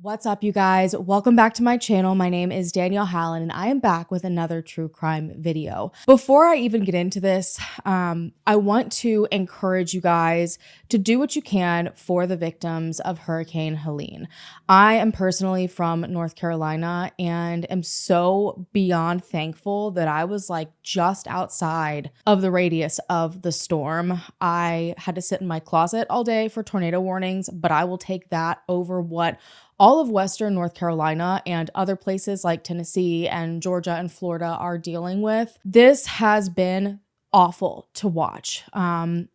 What's up, you guys? Welcome back to my channel. My name is Danelle Hallan, and I am back with another true crime video. Before I even get into this, I want to encourage you guys to do what you can for the victims of Hurricane Helene. I am personally from North Carolina and am so beyond thankful that I was like just outside of the radius of the storm. I had to sit in my closet all day for tornado warnings, but I will take that over what all of Western North Carolina and other places like Tennessee and Georgia and Florida are dealing with. This has been awful to watch.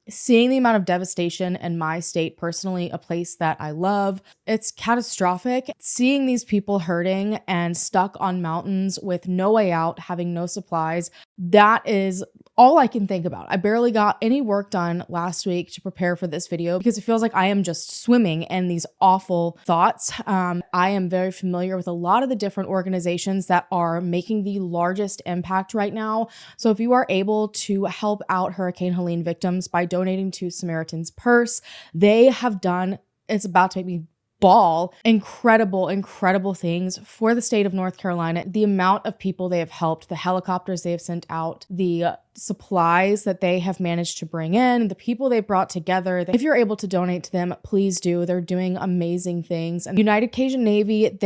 Seeing the amount of devastation in my state, personally, a place that I love, it's catastrophic. Seeing these people hurting and stuck on mountains with no way out, having no supplies, that is all I can think about. I barely got any work done last week to prepare for this video because it feels like I am just swimming in these awful thoughts. I am very familiar with a lot of the different organizations that are making the largest impact right now. So if you are able to help out Hurricane Helene victims by donating to Samaritan's Purse, they have done, it's about to make me ball, incredible things for the state of North Carolina. The amount of people they have helped, the helicopters they have sent out, the supplies that they have managed to bring in, the people they brought together. If you're able to donate to them, please do. They're doing amazing things. And United CAJUN Navy,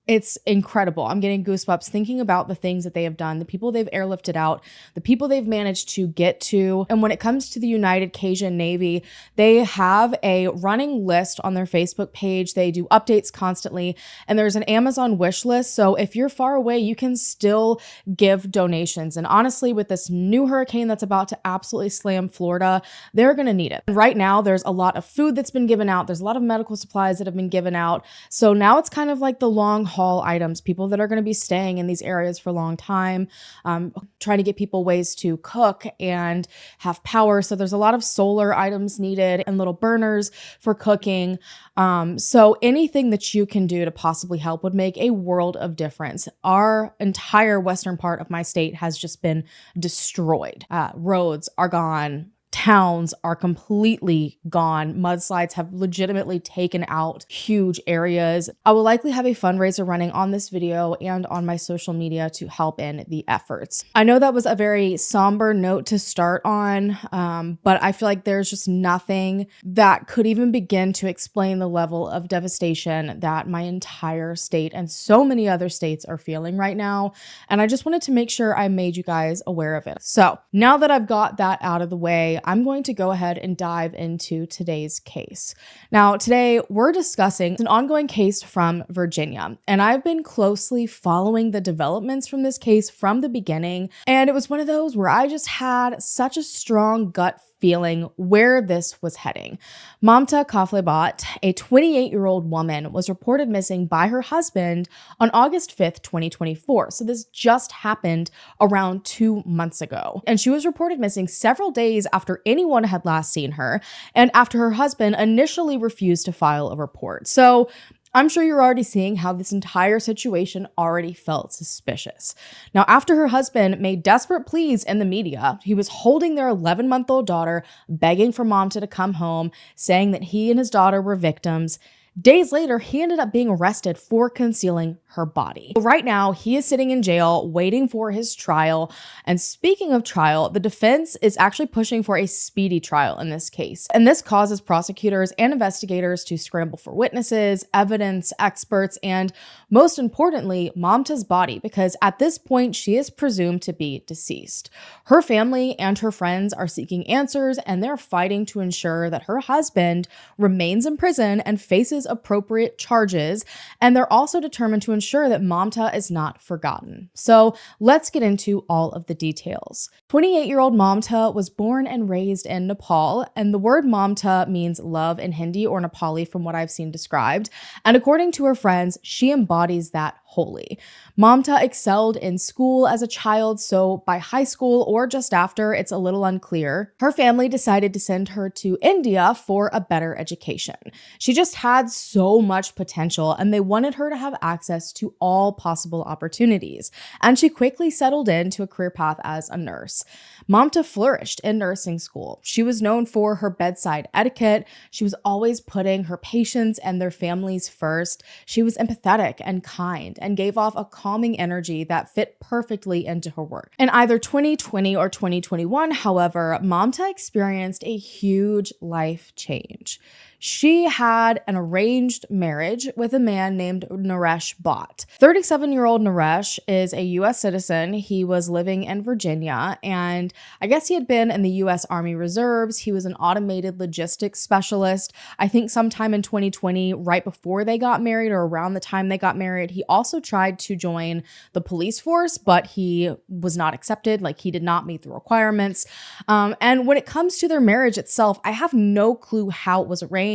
it's incredible. I'm getting goosebumps thinking about the things that they have done, the people they've airlifted out, the people they've managed to get to. And when it comes to the United CAJUN Navy, they have a running list on their Facebook page. They do updates constantly, and there's an Amazon wish list. So if you're far away, you can still give donations. And honestly, with this new hurricane that's about to absolutely slam Florida, they're going to need it. And right now, there's a lot of food that's been given out. There's a lot of medical supplies that have been given out. So now it's kind of like the long haul items, people that are going to be staying in these areas for a long time, trying to get people ways to cook and have power. So there's a lot of solar items needed and little burners for cooking. So anything that you can do to possibly help would make a world of difference. Our entire western part of my state has just been destroyed. Roads are gone. Towns are completely gone. Mudslides have legitimately taken out huge areas. I will likely have a fundraiser running on this video and on my social media to help in the efforts. I know that was a very somber note to start on, but I feel like there's just nothing that could even begin to explain the level of devastation that my entire state and so many other states are feeling right now. And I just wanted to make sure I made you guys aware of it. So now that I've got that out of the way, I'm going to go ahead and dive into today's case. Now, today we're discussing an ongoing case from Virginia, and I've been closely following the developments from this case from the beginning, and it was one of those where I just had such a strong gut feeling where this was heading. Mamta Kafle Bhatt, a 28-year-old woman, was reported missing by her husband on August 5th, 2024. So this just happened around 2 months ago. And she was reported missing several days after anyone had last seen her and after her husband initially refused to file a report. So I'm sure you're already seeing how this entire situation already felt suspicious. Now, after her husband made desperate pleas in the media, he was holding their 11-month-old daughter, begging for Mamta to come home, saying that he and his daughter were victims. Days later, he ended up being arrested for concealing her body. Right now, he is sitting in jail waiting for his trial. And speaking of trial, the defense is actually pushing for a speedy trial in this case. And this causes prosecutors and investigators to scramble for witnesses, evidence, experts, and most importantly, Mamta's body, because at this point, she is presumed to be deceased. Her family and her friends are seeking answers, and they're fighting to ensure that her husband remains in prison and faces appropriate charges, and they're also determined to ensure that Mamta is not forgotten. So let's get into all of the details. 28-year-old Mamta was born and raised in Nepal, and the word Mamta means love in Hindi or Nepali from what I've seen described, and according to her friends, she embodies that wholly. Mamta excelled in school as a child, so by high school or just after, it's a little unclear. Her family decided to send her to India for a better education. She just had so much potential, and they wanted her to have access to all possible opportunities, and she quickly settled into a career path as a nurse. practice. Mamta flourished in nursing school. She was known for her bedside etiquette. She was always putting her patients and their families first. She was empathetic and kind and gave off a calming energy that fit perfectly into her work. In either 2020 or 2021, however, Mamta experienced a huge life change. She had an arranged marriage with a man named Naresh Bhatt. 37-year-old Naresh is a U.S. citizen. He was living in Virginia, and I guess he had been in the U.S. Army Reserves. He was an automated logistics specialist. I think sometime in 2020, right before they got married or around the time they got married, he also tried to join the police force, but he was not accepted. Like, he did not meet the requirements. And when it comes to their marriage itself, I have no clue how it was arranged,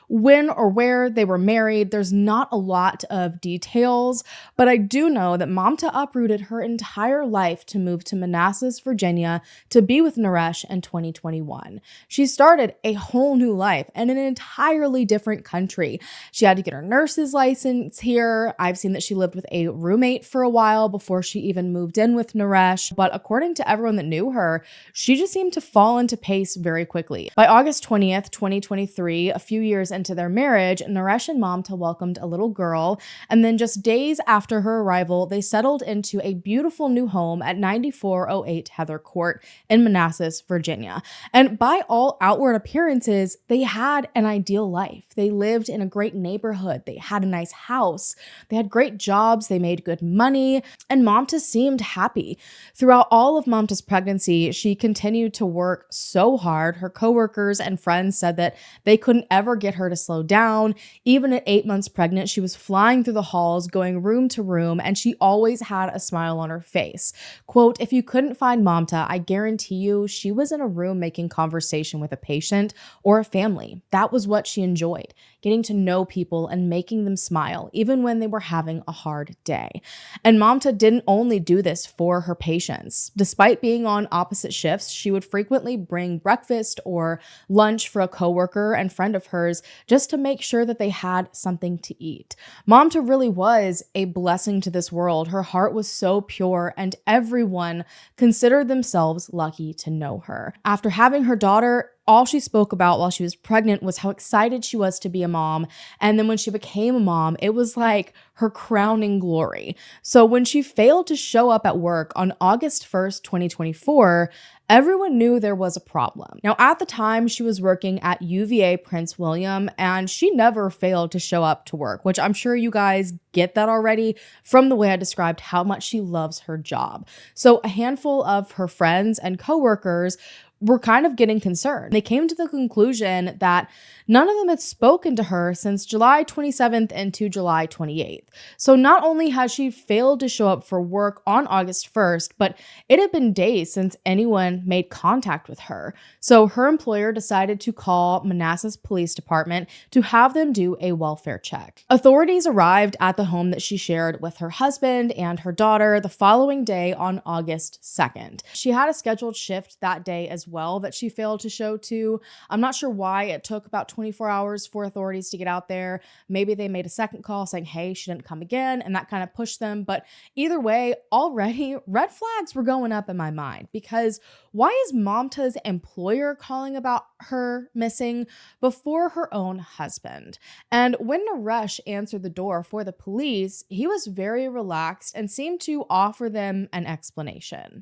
when or where they were married. There's not a lot of details, but I do know that Mamta uprooted her entire life to move to Manassas, Virginia, to be with Naresh in 2021. She started a whole new life in an entirely different country. She had to get her nurse's license here. I've seen that she lived with a roommate for a while before she even moved in with Naresh, but according to everyone that knew her, she just seemed to fall into pace very quickly. By August 20th, 2023, a few years into their marriage, Naresh and Mamta welcomed a little girl, and then just days after her arrival, they settled into a beautiful new home at 9408 Heather Court in Manassas, Virginia. And by all outward appearances, they had an ideal life. They lived in a great neighborhood. They had a nice house. They had great jobs. They made good money, and Mamta seemed happy. Throughout all of Mamta's pregnancy, she continued to work so hard. Her coworkers and friends said that they couldn't ever get her to slow down. Even at 8 months pregnant, she was flying through the halls, going room to room, and she always had a smile on her face. Quote, "If you couldn't find Mamta, I guarantee you she was in a room making conversation with a patient or a family." That was what she enjoyed, getting to know people and making them smile, even when they were having a hard day. And Mamta didn't only do this for her patients. Despite being on opposite shifts, she would frequently bring breakfast or lunch for a coworker and friend of hers just to make sure that they had something to eat. Mamta really was a blessing to this world. Her heart was so pure, and everyone considered themselves lucky to know her. After having her daughter, all she spoke about while she was pregnant was how excited she was to be a mom. And then when she became a mom, it was like her crowning glory. So when she failed to show up at work on August 1st, 2024, everyone knew there was a problem. Now, at the time, she was working at UVA Prince William, and she never failed to show up to work, which I'm sure you guys get that already from the way I described how much she loves her job. So a handful of her friends and coworkers were kind of getting concerned. They came to the conclusion that none of them had spoken to her since July 27th into July 28th. So not only had she failed to show up for work on August 1st, but it had been days since anyone made contact with her. So her employer decided to call Manassas Police Department to have them do a welfare check. Authorities arrived at the home that she shared with her husband and her daughter the following day on August 2nd. She had a scheduled shift that day as well that she failed to show to. I'm not sure why it took about 24 hours for authorities to get out there. Maybe they made a second call saying, hey, she didn't come again, and that kind of pushed them. But either way, already red flags were going up in my mind, because why is Mamta's employer calling about her missing before her own husband? And when Naresh answered the door for the police, he was very relaxed and seemed to offer them an explanation.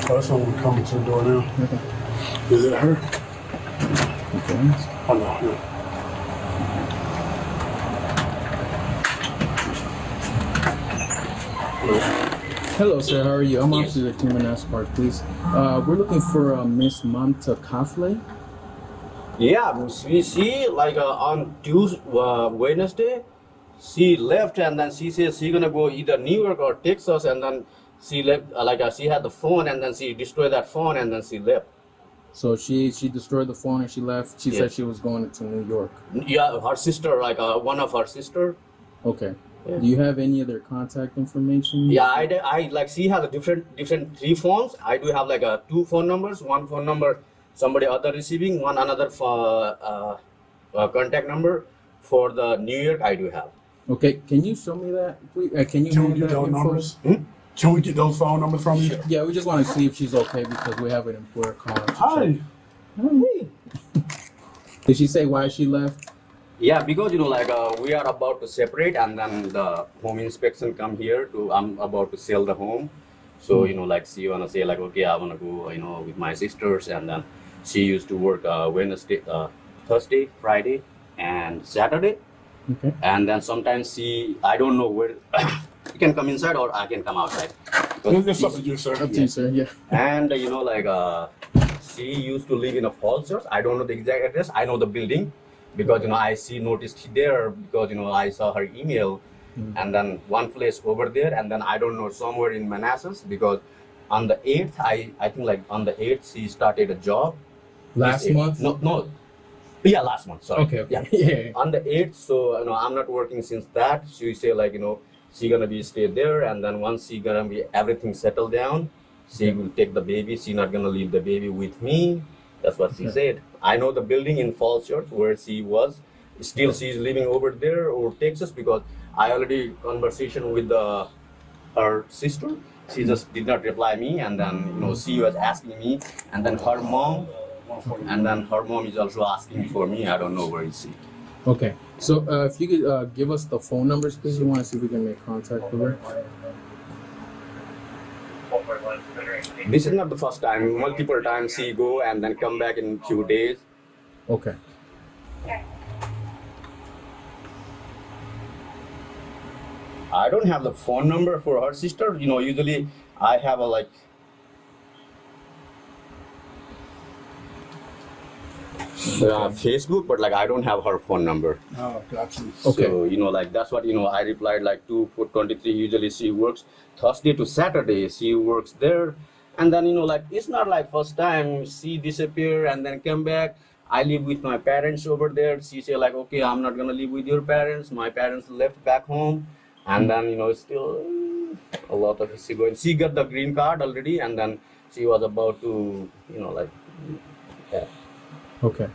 Oh, someone coming to the door now. Okay. Is it her? Okay. Oh, no. Hello, sir. How are you? I'm Officer at Manassas Park Police. We're looking for Miss Mamta Kafle. Yeah, we see like on Tuesday, Wednesday, she left, and then she says she's gonna go either New York or Texas, and then she left, she had the phone, and then she destroyed that phone, and then she left. So she destroyed the phone and she left. She said she was going to New York. Yeah, her sister, one of her sister. Okay. Yeah. Do you have any other contact information? Yeah, I like she has a different three phones. I do have like two phone numbers. One phone number somebody other receiving, one another for contact number For the New York, I do have. Okay, can you show me that? Please? Can you Can we hand get that those info? numbers? Can we get those phone numbers from you? Yeah, we just want to see if she's okay because we have an employer calling. to Hi. check. Did she say why she left? Yeah, because like we are about to separate, and then the home inspection come here to. I'm about to sell the home, so like she wanna say like, okay, I wanna go with my sisters, and then she used to work Wednesday, Thursday, Friday, and Saturday, Okay. and then sometimes I don't know where. You can come inside or I can come outside. Because It's up to you, sir. Up to you, sir. Yeah. And like she used to live in a falls church. I don't know the exact address. I know the building because I noticed there because I saw her email, and then one place over there, and then I don't know somewhere in Manassas because on the 8th I think like on the 8th she started a job. Last month? No. Yeah, last month. Sorry. Okay. Yeah. Yeah. On the 8th, so I'm not working since that. She say like she gonna be stay there, and then once she gonna be everything settled down, she will take the baby. She not gonna leave the baby with me. That's what she said. I know the building in Falls Church where she was. Still, she's living over there or Texas because I already conversation with her sister. She just did not reply me, and then she was asking me, and then her mom. And then her mom is also asking for me. I don't know where is she. Okay. So if you could give us the phone numbers, please. We want to see if we can make contact with her. This is not the first time. Multiple times she go and then come back in few days. Okay. I don't have the phone number for her sister. Usually I have a Facebook, but I don't have her phone number. Oh, got you. Okay. So that's what I replied 2 for 23. Usually she works Thursday to Saturday. She works there, and then it's not like first time she disappear and then come back. I live with my parents over there. She say okay, I'm not gonna live with your parents. My parents left back home, and then still a lot of she going. She got the green card already, and then she was about to yeah. Okay.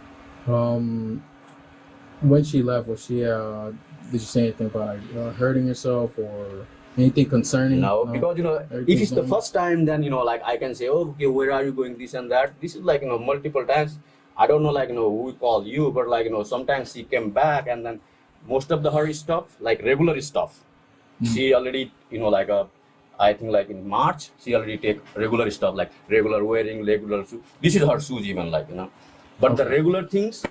When she left, was she? Did you say anything about hurting herself or anything concerning? No, because if it's the first time, then I can say, oh, okay, where are you going? This and that. This is multiple times. I don't know who called you, but sometimes she came back, and then most of her stuff regular stuff. She already I think in March she already take regular stuff regular wearing, regular shoes. This is her shoes even but the regular things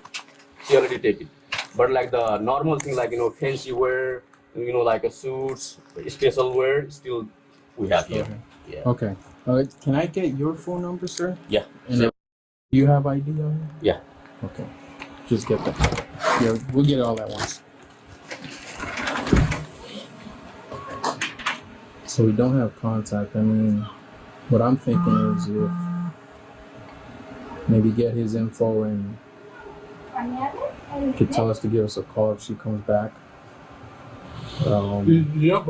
she already take it. But the normal thing fancy wear, a suits, special wear, still we have here. Okay. Yeah. Okay. Can I get your phone number, sir? Yeah. And do you have ID on you? Yeah. Okay. Just get that. Yeah, we'll get it all at once. So we don't have contact. I mean, what I'm thinking is if maybe get his info and could tell us to give us a call if she comes back. Yep.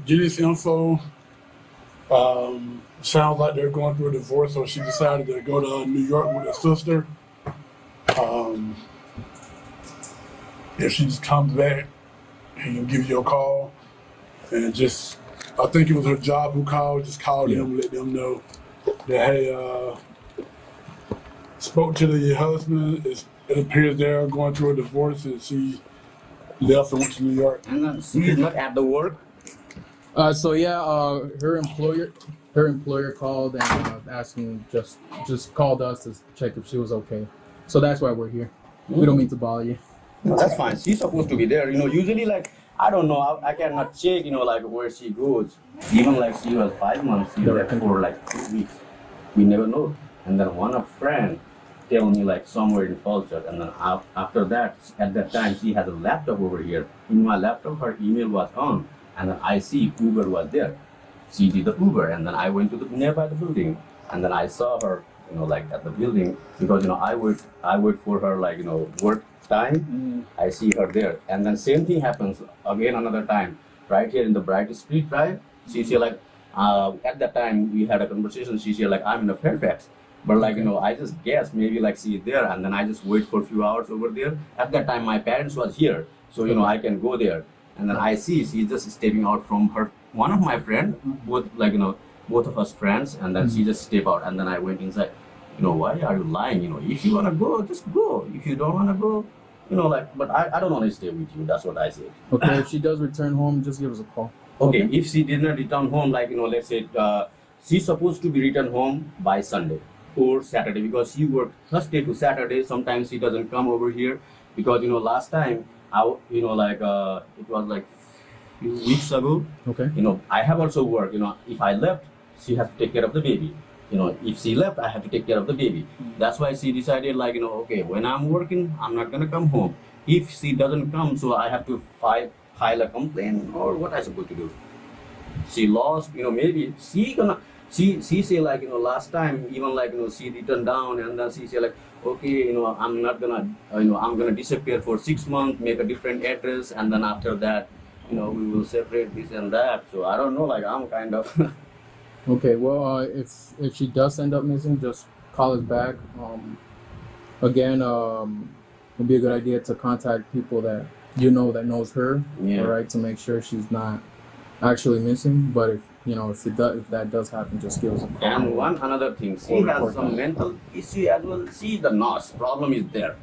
Get his info. Sounds like they're going through a divorce, so she decided to go to New York with her sister. If she just comes back, he can give you a call, and I think it was her job who called. Just call them, let them know that hey, spoke to the husband. It appears they're going through a divorce, and she left and went to New York. And then she is not at the work. Her employer called and asking just called us to check if she was okay. So that's why we're here. We don't mean to bother you. No, that's fine. She's supposed to be there. Usually I don't know. I cannot check. Where she goes. Even she was 5 months. She left for 2 weeks. We never know. And then one of friend tell me somewhere in culture. And then after that, at that time, she had a laptop over here. In my laptop, her email was on. And then I see Uber was there. She did the Uber, and then I went to the nearby the building, and then I saw her, at the building because I wait for her work time. I see her there, and then same thing happens again another time right here in the Bright Street Drive. She said at that time we had a conversation. She said I'm in a Fairfax, But like, I just guess maybe like she is there, and then I just wait for a few hours over there. At that time, my parents was here, so I can go there. And then I see she's just stepping out from one of my friend, both like both of us friends, and then she just step out, and then I went inside. Why are you lying? If you wanna go, just go. If you don't wanna go, but I don't want to stay with you. That's what I said. Okay, if she does return home, just give us a call. Okay, if she did not return home, like, let's say she's supposed to be returned home by Sunday or Saturday, because she worked Thursday to Saturday. Sometimes she doesn't come over here because, last time, it was like few weeks ago. Okay. I have also worked, if I left, she has to take care of the baby. If she left, I have to take care of the baby. That's why she decided, like, okay, when I'm working, I'm not gonna come home. If she doesn't come, so I have to file a complaint, or what I supposed to do? She lost, maybe she say like, last time, even like, she returned down, and then she say like, okay, I'm not gonna, I'm gonna disappear for 6 months, make a different address, and then after that, we will separate this and that. So I don't know, like, I'm kind of. Okay, well, if she does end up missing, just call us back. Again, it'd be a good idea to contact people that that knows her, all right, to make sure she's not actually missing. But if that does happen, just give us a call. And another thing, she has some mental issue as well. She the nurse. Problem is there,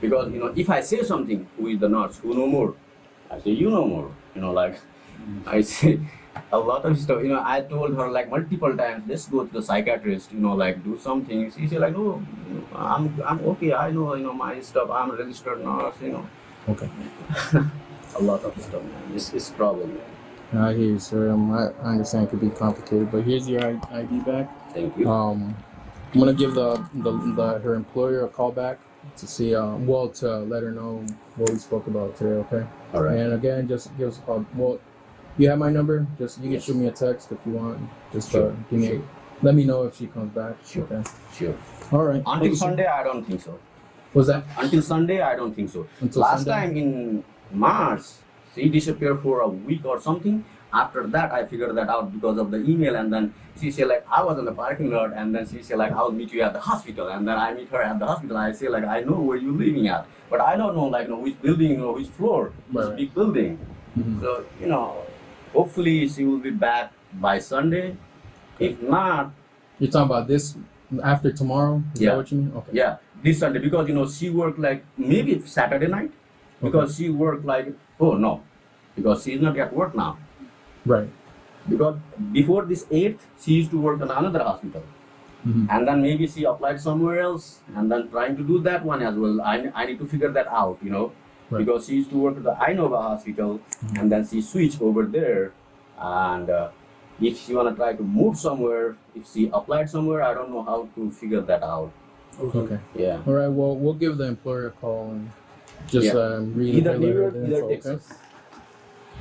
because if I say something, who is the nurse? Who know more? I say you know more. I say a lot of stuff. I told her like multiple times, let's go to the psychiatrist. Like do something. She said like, no, I'm okay. I know my stuff. I'm a registered nurse. Okay. A lot of stuff, man. It's problem, man. I hear you, sir. I understand it could be complicated, but here's your ID back. Thank you. I'm gonna give her employer a call back to see to let her know what we spoke about today. Okay. All right. And again, just give us a call. Well, you have my number. You can shoot me a text if you want. Just Sure. Let me know if she comes back. Sure. Okay. Sure. All right. Until Sunday, I don't think so. What's that? Until Sunday, I don't think so. Until Last Sunday? time in March, she disappeared for a week or something. After that, I figured that out because of the email, and then she said like, I was in the parking lot, and then she said like, I'll meet you at the hospital, and then I meet her at the hospital. I say like, I know where you're living at, but I don't know like which building or which floor, which Right. big building. So hopefully she will be back by Sunday. If not, You're talking about this after tomorrow? Is Yeah. that what you mean? Okay. yeah, this Sunday, because she worked like maybe Saturday night, because she worked like, oh no, because she's not at work now. Right. Because before this 8th, she used to work in another hospital. And then maybe she applied somewhere else, and then trying to do that one as well. I need to figure that out, Right. because she used to work at the Innova hospital, and then she switched over there. And if she want to try to move somewhere, if she applied somewhere, I don't know how to figure that out. Okay. Yeah. All right. Well, we'll give the employer a call and just Yeah. read Either her New letter York, and either info, Texas. Okay?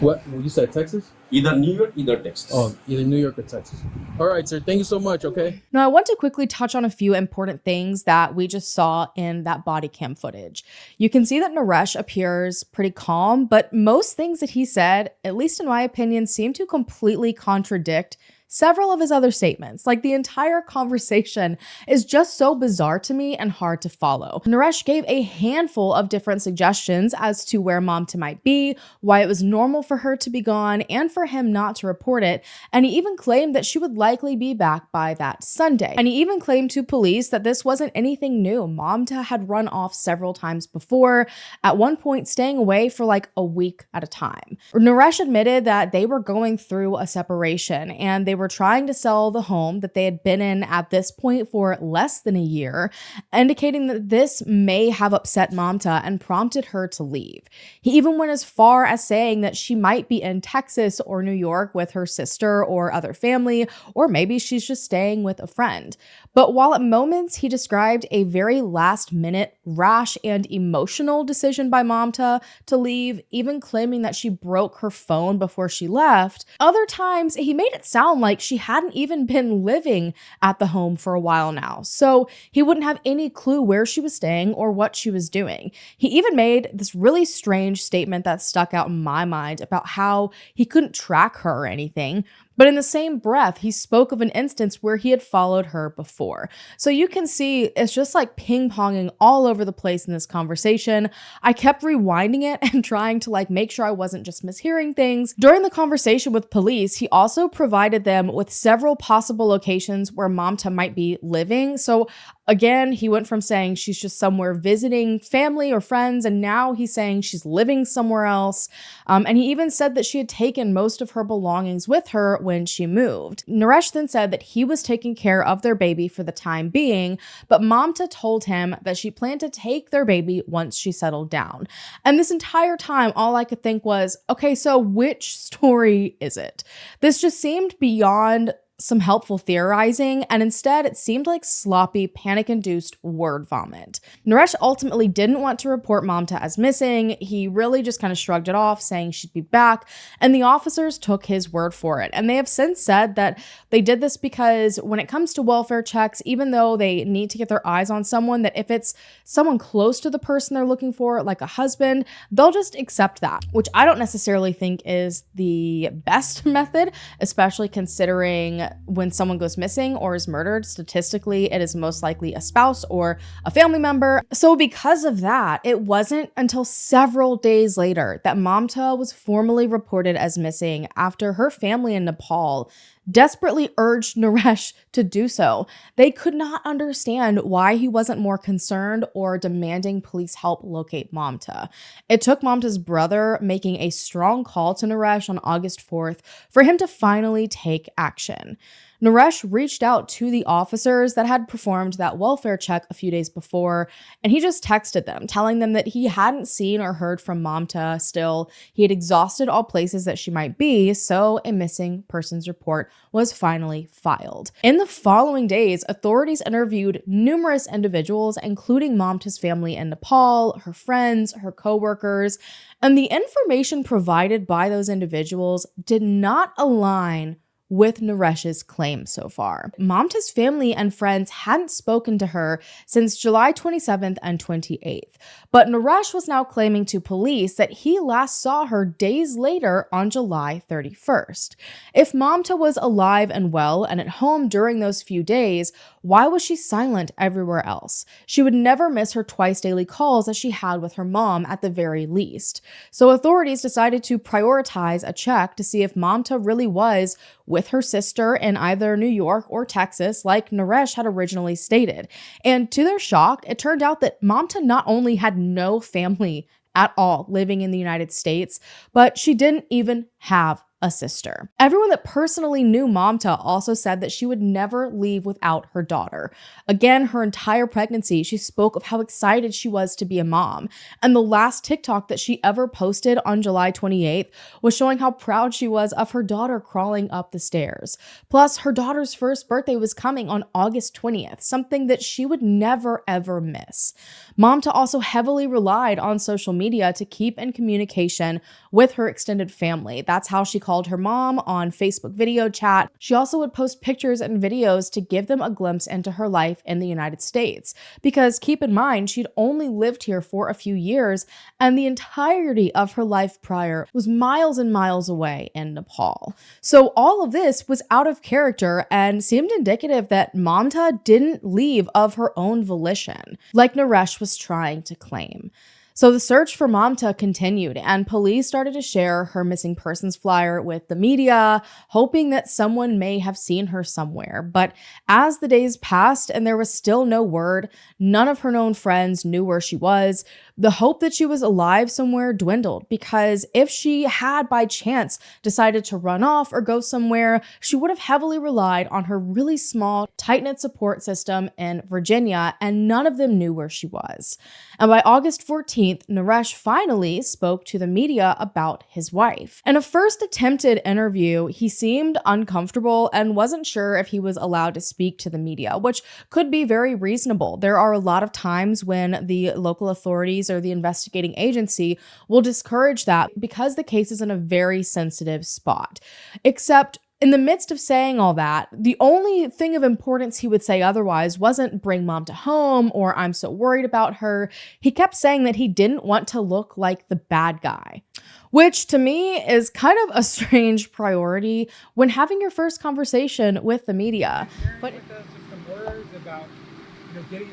What? You said Texas? Either New York, either Texas. Oh, either New York or Texas. All right, sir. Thank you so much. Okay. Now, I want to quickly touch on a few important things that we just saw in that body cam footage. You can see that Naresh appears pretty calm, but most things that he said, at least in my opinion, seem to completely contradict several of his other statements. Like the entire conversation is just so bizarre to me and hard to follow. Naresh gave a handful of different suggestions as to where Mamta might be, why it was normal for her to be gone, and for him not to report it. And he even claimed that she would likely be back by that Sunday. And he even claimed to police that this wasn't anything new. Mamta had run off several times before, at one point staying away for like a week at a time. Naresh admitted that they were going through a separation and they were trying to sell the home that they had been in at this point for less than a year, indicating that this may have upset Mamta and prompted her to leave. He even went as far as saying that she might be in Texas or New York with her sister or other family, or maybe she's just staying with a friend. But while at moments he described a very last-minute, rash and emotional decision by Mamta to leave, even claiming that she broke her phone before she left, other times he made it sound like she hadn't even been living at the home for a while now, so he wouldn't have any clue where she was staying or what she was doing. He even made this really strange statement that stuck out in my mind about how he couldn't track her or anything, But in the same breath, he spoke of an instance where he had followed her before. So you can see it's just like ping-ponging all over the place in this conversation. I kept rewinding it and trying to make sure I wasn't just mishearing things. During the conversation with police, he also provided them with several possible locations where Mamta might be living. So again, he went from saying she's just somewhere visiting family or friends, and now he's saying she's living somewhere else. And he even said that she had taken most of her belongings with her when she moved. Naresh then said that he was taking care of their baby for the time being, but Mamta told him that she planned to take their baby once she settled down. And this entire time, all I could think was, okay, so which story is it? This just seemed beyond some helpful theorizing, and instead it seemed like sloppy, panic-induced word vomit. Naresh ultimately didn't want to report Mamta as missing. He really just kind of shrugged it off, saying she'd be back, and the officers took his word for it. And they have since said that they did this because when it comes to welfare checks, even though they need to get their eyes on someone, that if it's someone close to the person they're looking for, like a husband, they'll just accept that, which I don't necessarily think is the best method, especially considering when someone goes missing or is murdered, statistically, it is most likely a spouse or a family member. So because of that, it wasn't until several days later that Mamta was formally reported as missing after her family in Nepal desperately urged Naresh to do so. They could not understand why he wasn't more concerned or demanding police help locate Mamta. It took Mamta's brother making a strong call to Naresh on August 4th for him to finally take action. Naresh reached out to the officers that had performed that welfare check a few days before, and he just texted them, telling them that he hadn't seen or heard from Mamta still. He had exhausted all places that she might be, so a missing persons report was finally filed. In the following days, authorities interviewed numerous individuals, including Mamta's family in Nepal, her friends, her co-workers, and the information provided by those individuals did not align with Naresh's claim so far. Mamta's family and friends hadn't spoken to her since July 27th and 28th, but Naresh was now claiming to police that he last saw her days later on July 31st. If Mamta was alive and well and at home during those few days, why was she silent everywhere else? She would never miss her twice daily calls that she had with her mom at the very least. So authorities decided to prioritize a check to see if Mamta really was with her sister in either New York or Texas, like Naresh had originally stated. And to their shock, it turned out that Mamta not only had no family at all living in the United States, but she didn't even have a sister. Everyone that personally knew Mamta also said that she would never leave without her daughter. Again, her entire pregnancy, she spoke of how excited she was to be a mom. And the last TikTok that she ever posted on July 28th was showing how proud she was of her daughter crawling up the stairs. Plus, her daughter's first birthday was coming on August 20th, something that she would never ever miss. Mamta also heavily relied on social media to keep in communication with her extended family. That's how she called her mom on Facebook video chat. She also would post pictures and videos to give them a glimpse into her life in the United States. Because keep in mind, she'd only lived here for a few years, and the entirety of her life prior was miles and miles away in Nepal. So all of this was out of character and seemed indicative that Mamta didn't leave of her own volition, like Naresh was trying to claim. So the search for Mamta continued, and police started to share her missing persons flyer with the media, hoping that someone may have seen her somewhere. But as the days passed and there was still no word, none of her known friends knew where she was, the hope that she was alive somewhere dwindled, because if she had by chance decided to run off or go somewhere, she would have heavily relied on her really small, tight-knit support system in Virginia, and none of them knew where she was. And by August 14th, Naresh finally spoke to the media about his wife. In a first attempted interview, he seemed uncomfortable and wasn't sure if he was allowed to speak to the media, which could be very reasonable. There are a lot of times when the local authorities or the investigating agency will discourage that because the case is in a very sensitive spot. Except In the midst of saying all that, the only thing of importance he would say otherwise wasn't bring mom to home or I'm so worried about her. He kept saying that he didn't want to look like the bad guy, which to me is kind of a strange priority when having your first conversation with the media. But with us just some words about,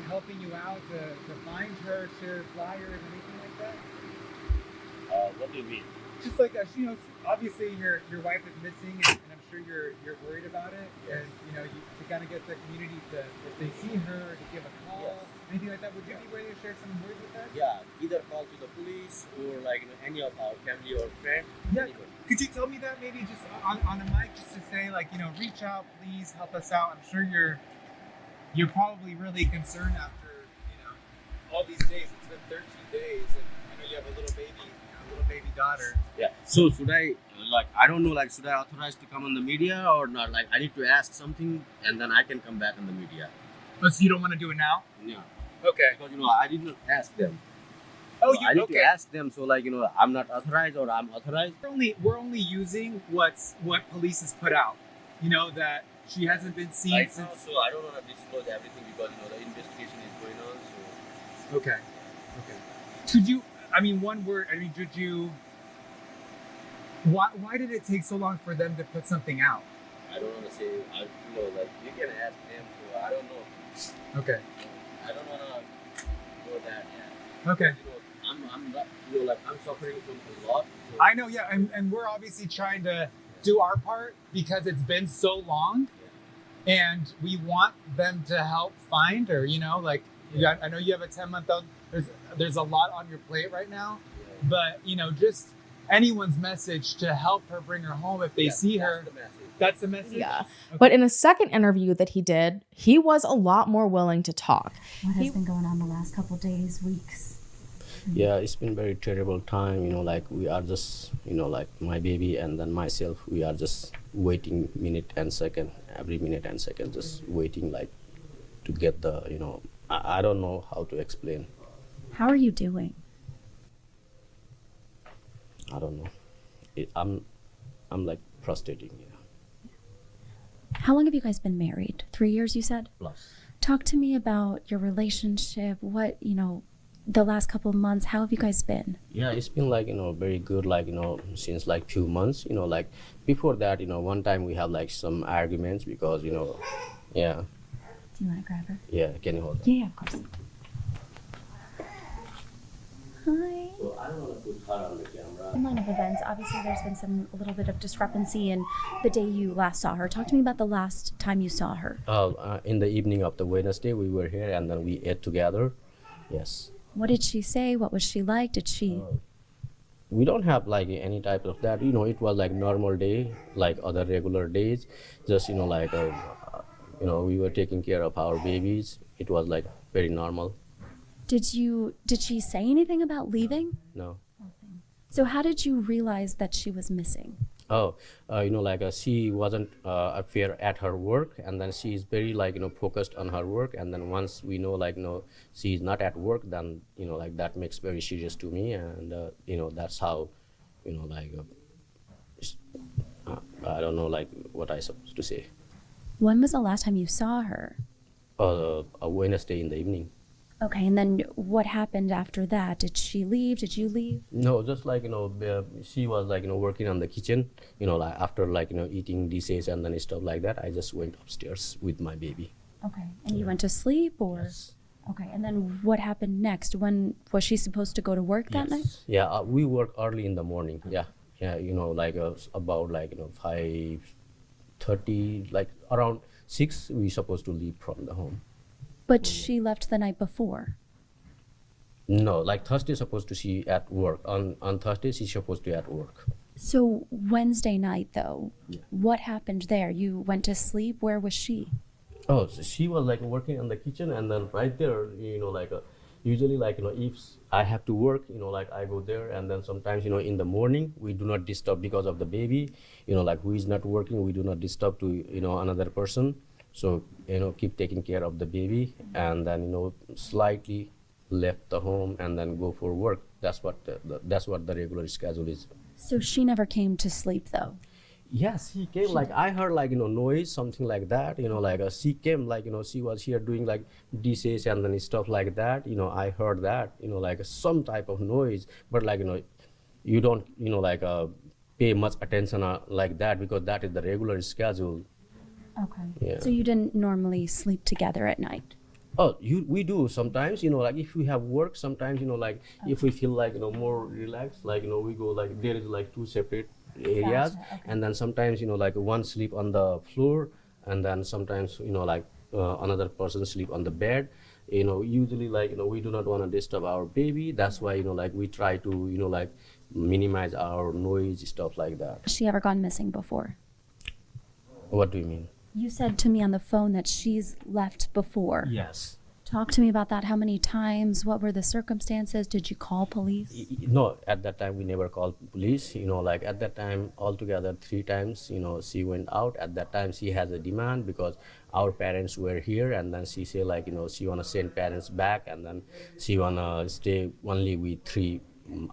helping you out to find her, share flyers, anything like that. What do you mean? Just like obviously your wife is missing, and I'm sure you're worried about it, and to kind of get the community to, if they see her, to give a call, anything like that. Would you be ready to share some words with us? Yeah, either call to the police or any of our family or friend. Yeah. Could you tell me that maybe just on a mic, just to say reach out, please help us out. I'm sure you're probably really concerned after all these days. It's been 13 days, and I know you have a little baby daughter. Yeah. So should I I don't know should I authorize to come on the media or not? I need to ask something and then I can come back on the media. Oh, so you don't want to do it now? Yeah. Okay. Because I did not ask them. Oh, I need to ask them. So I'm not authorized or I'm authorized. We're only using what police has put out. That she hasn't been seen Right since. now, so I don't want to disclose everything because the investigation is going on. So Okay. Could you? One word. Did you? Why did it take so long for them to put something out? I don't want to say. You can ask them. So I don't know. Okay. I don't want to go that. Yeah. Okay. I'm not. I'm suffering from a lot. So. I know. Yeah, and we're obviously trying to do our part because it's been so long, and we want them to help find her. I know you have a 10-month-old. There's a lot on your plate right now, but just anyone's message to help her, bring her home if they see her. That's the message. Yeah. Okay. But in a second interview that he did, he was a lot more willing to talk. What has been going on the last couple of days, weeks? Yeah, it's been very terrible time. We are just, my baby and then myself, we are just waiting minute and second, every minute and second, just waiting to get the, I don't know how to explain. How are you doing? I don't know. I'm frustrating. Yeah. How long have you guys been married? 3 years, you said? Plus. Talk to me about your relationship. What, the last couple of months, how have you guys been? Yeah, it's been very good, since few months, before that, one time we have some arguments because, yeah. Do you want to grab her? Yeah, can you hold her? Yeah, of course. Hi. So I don't want to put her on the camera. Line of events, obviously there's been a little bit of discrepancy in the day you last saw her. Talk to me about the last time you saw her. In the evening of the Wednesday, we were here and then we ate together. Yes. What did she say? What was she like? Did she? We don't have any type of that. It was normal day, other regular days. Just we were taking care of our babies. It was very normal. Did she say anything about leaving? No. So how did you realize that she was missing? She wasn't fair at her work, and then she is very focused on her work, and then once we know she's not at work, then that makes very serious to me, and that's how I don't know what I supposed to say. When was the last time you saw her? A Wednesday in the evening. Okay, and then what happened after that? Did she leave? Did you leave? No, just she was working on the kitchen, after eating dishes and then stuff like that. I just went upstairs with my baby. Okay, and you went to sleep or? Yes. Okay, and then what happened next? When was she supposed to go to work that night? Yeah, we work early in the morning. Yeah, about 5:30, around 6 we supposed to leave from the home. But she left the night before. No, Thursday supposed to she at work. On Thursday she's supposed to at work. So Wednesday night though, Yeah. what happened there? You went to sleep. Where was she? Oh, so she was working in the kitchen, and then right there, usually if I have to work, I go there, and then sometimes in the morning we do not disturb because of the baby, who is not working, we do not disturb to another person. So keep taking care of the baby, and then slightly left the home and then go for work. That's what the regular schedule is. So she never came to sleep though. Yes, he came. Like I heard, like noise, something like that. Like she came, like she was here doing like dishes and then stuff like that. I heard that. Like some type of noise, but like you don't like pay much attention like that because that is the regular schedule. Okay. Yeah. So you didn't normally sleep together at night? Oh, we do sometimes, like if we have work, sometimes, like if we feel like, more relaxed, like, we go like, there is like two separate areas. Gotcha, okay. And then sometimes, like one sleep on the floor and then sometimes, like another person sleep on the bed. Usually like, we do not want to disturb our baby. That's why, like we try to, like minimize our noise, stuff like that. Has she ever gone missing before? What do you mean? You said to me on the phone that she's left before. Yes. Talk to me about that. How many times? What were the circumstances? Did you call police? No, at that time we never called police. Like at that time altogether 3 times, she went out. At that time she has a demand because our parents were here, and then she said like, she wanna send parents back, and then she wanna stay only with 3,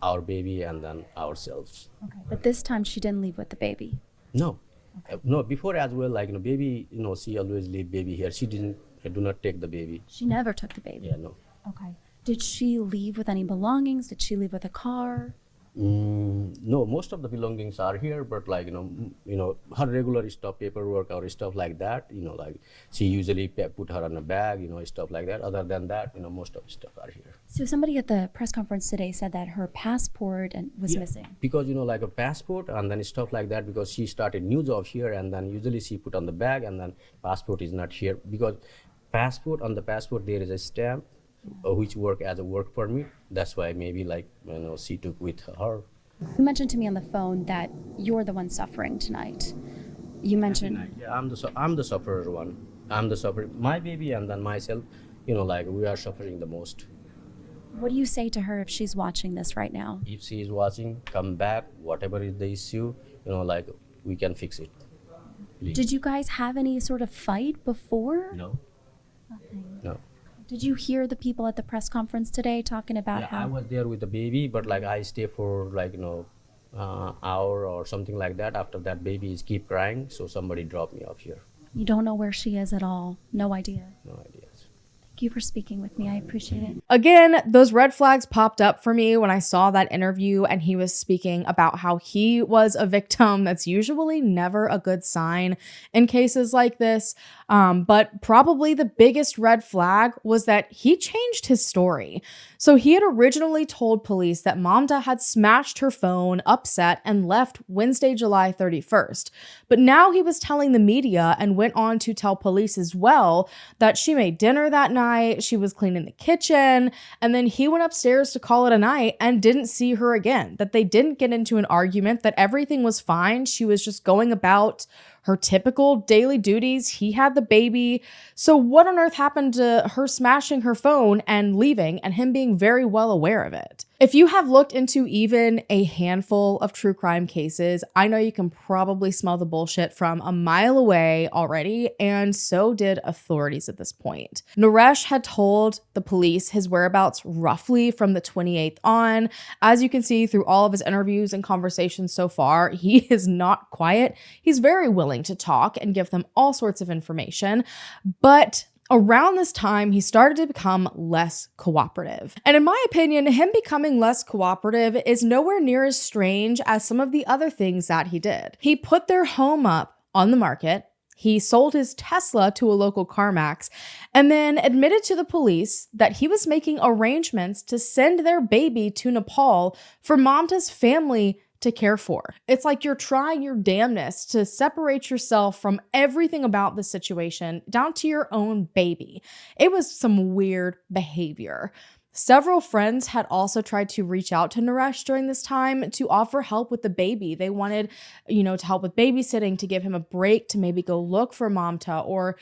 our baby and then ourselves. Okay. But this time she didn't leave with the baby. No. No, before as well, like, baby, she always leave baby here. She do not take the baby. She never took the baby. Yeah, no. Okay. Did she leave with any belongings? Did she leave with a car? No, most of the belongings are here, but like, her regular stuff, paperwork or stuff like that, like she usually put her on a bag, stuff like that. Other than that, most of the stuff are here. So somebody at the press conference today said that her passport was missing. Because, like a passport and then stuff like that, because she started new job here, and then usually she put on the bag and then passport is not here, because on the passport there is a stamp which work as a work permit. That's why maybe like, she took with her. You mentioned to me on the phone that you're the one suffering tonight. You mentioned... Yeah, I'm the sufferer one. I'm the sufferer. My baby and then myself, like we are suffering the most. What do you say to her if she's watching this right now? If she is watching, come back, whatever is the issue, like we can fix it. Please. Did you guys have any sort of fight before? No. Nothing. No. Did you hear the people at the press conference today talking about Yeah, how... I was there with the baby, but like I stay for like, hour or something like that. After that, baby is keep crying, so somebody dropped me off here. You don't know where she is at all? No idea? No ideas. Thank you for speaking with me. I appreciate it. Again, those red flags popped up for me when I saw that interview and he was speaking about how he was a victim. That's usually never a good sign in cases like this. But probably the biggest red flag was that he changed his story. So he had originally told police that Mamta had smashed her phone, upset, and left Wednesday, July 31st. But now he was telling the media and went on to tell police as well that she made dinner that night, she was cleaning the kitchen, and then he went upstairs to call it a night and didn't see her again, that they didn't get into an argument, that everything was fine. She was just going about her typical daily duties. He had the baby. So what on earth happened to her smashing her phone and leaving and him being very well aware of it? If you have looked into even a handful of true crime cases, I know you can probably smell the bullshit from a mile away already, and so did authorities at this point. Naresh had told the police his whereabouts roughly from the 28th on. As you can see through all of his interviews and conversations so far, he is not quiet. He's very willing to talk and give them all sorts of information, but around this time, he started to become less cooperative. And in my opinion, him becoming less cooperative is nowhere near as strange as some of the other things that he did. He put their home up on the market. He sold his Tesla to a local CarMax and then admitted to the police that he was making arrangements to send their baby to Nepal for Mamta's family to care for. It's like you're trying your damnedest to separate yourself from everything about the situation down to your own baby. It was some weird behavior. Several friends had also tried to reach out to Naresh during this time to offer help with the baby. They wanted, to help with babysitting, to give him a break, to maybe go look for Mamta or,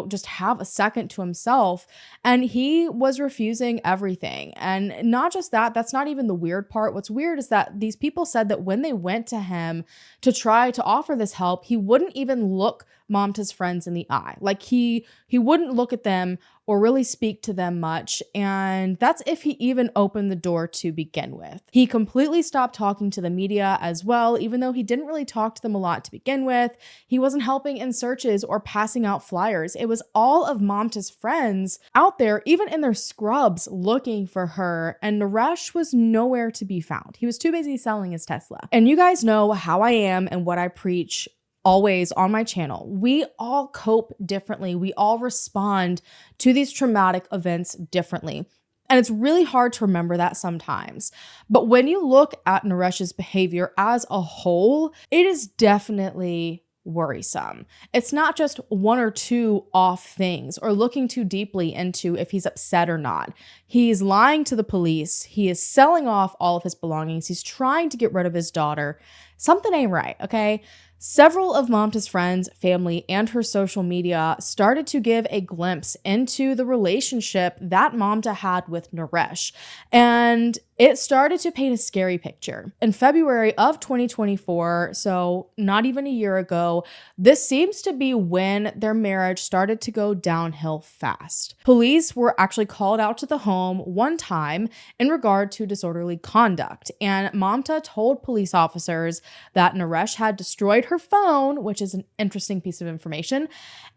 just have a second to himself. And he was refusing everything. And not just that, that's not even the weird part. What's weird is that these people said that when they went to him to try to offer this help, he wouldn't even look Mamta's friends in the eye. Like he wouldn't look at them or really speak to them much, and that's if he even opened the door to begin with. He completely stopped talking to the media as well, even though he didn't really talk to them a lot to begin with. He wasn't helping in searches or passing out flyers. It was all of Mamta's friends out there, even in their scrubs, looking for her, and Naresh was nowhere to be found. He was too busy selling his Tesla. And you guys know how I am and what I preach always on my channel. We all cope differently. We all respond to these traumatic events differently. And it's really hard to remember that sometimes. But when you look at Naresh's behavior as a whole, it is definitely worrisome. It's not just one or two off things or looking too deeply into if he's upset or not. He's lying to the police. He is selling off all of his belongings. He's trying to get rid of his daughter. Something ain't right, okay? Several of Mamta's friends, family, and her social media started to give a glimpse into the relationship that Mamta had with Naresh, and it started to paint a scary picture. In February of 2024, so not even a year ago, this seems to be when their marriage started to go downhill fast. Police were actually called out to the home one time in regard to disorderly conduct, and Mamta told police officers that Naresh had destroyed her phone, which is an interesting piece of information,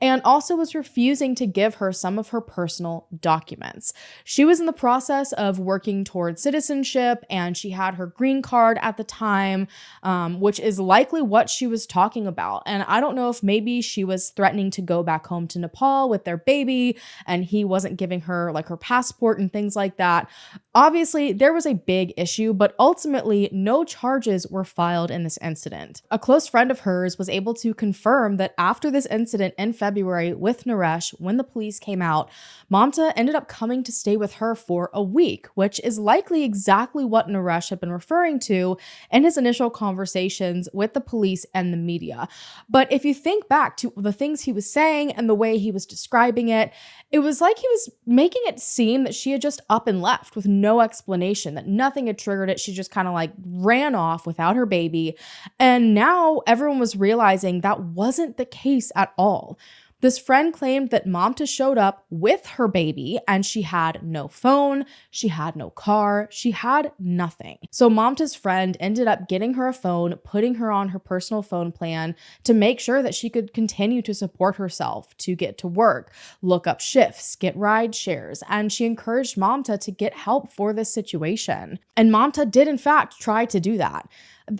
and also was refusing to give her some of her personal documents. She was in the process of working towards citizenship, and she had her green card at the time, which is likely what she was talking about. And I don't know if maybe she was threatening to go back home to Nepal with their baby, and he wasn't giving her like her passport and things like that. Obviously, there was a big issue, but ultimately no charges were filed in this incident. A close friend of hers was able to confirm that after this incident in February with Naresh, when the police came out, Mamta ended up coming to stay with her for a week, which is likely exactly what Naresh had been referring to in his initial conversations with the police and the media. But if you think back to the things he was saying and the way he was describing it, it was like he was making it seem that she had just up and left with no explanation, that nothing had triggered it. She just kind of like ran off without her baby. And now everyone was realizing that wasn't the case at all. This friend claimed that Mamta showed up with her baby and she had no phone, she had no car, she had nothing. So Mamta's friend ended up getting her a phone, putting her on her personal phone plan to make sure that she could continue to support herself, to get to work, look up shifts, get ride shares, and she encouraged Mamta to get help for this situation. And Mamta did in fact try to do that.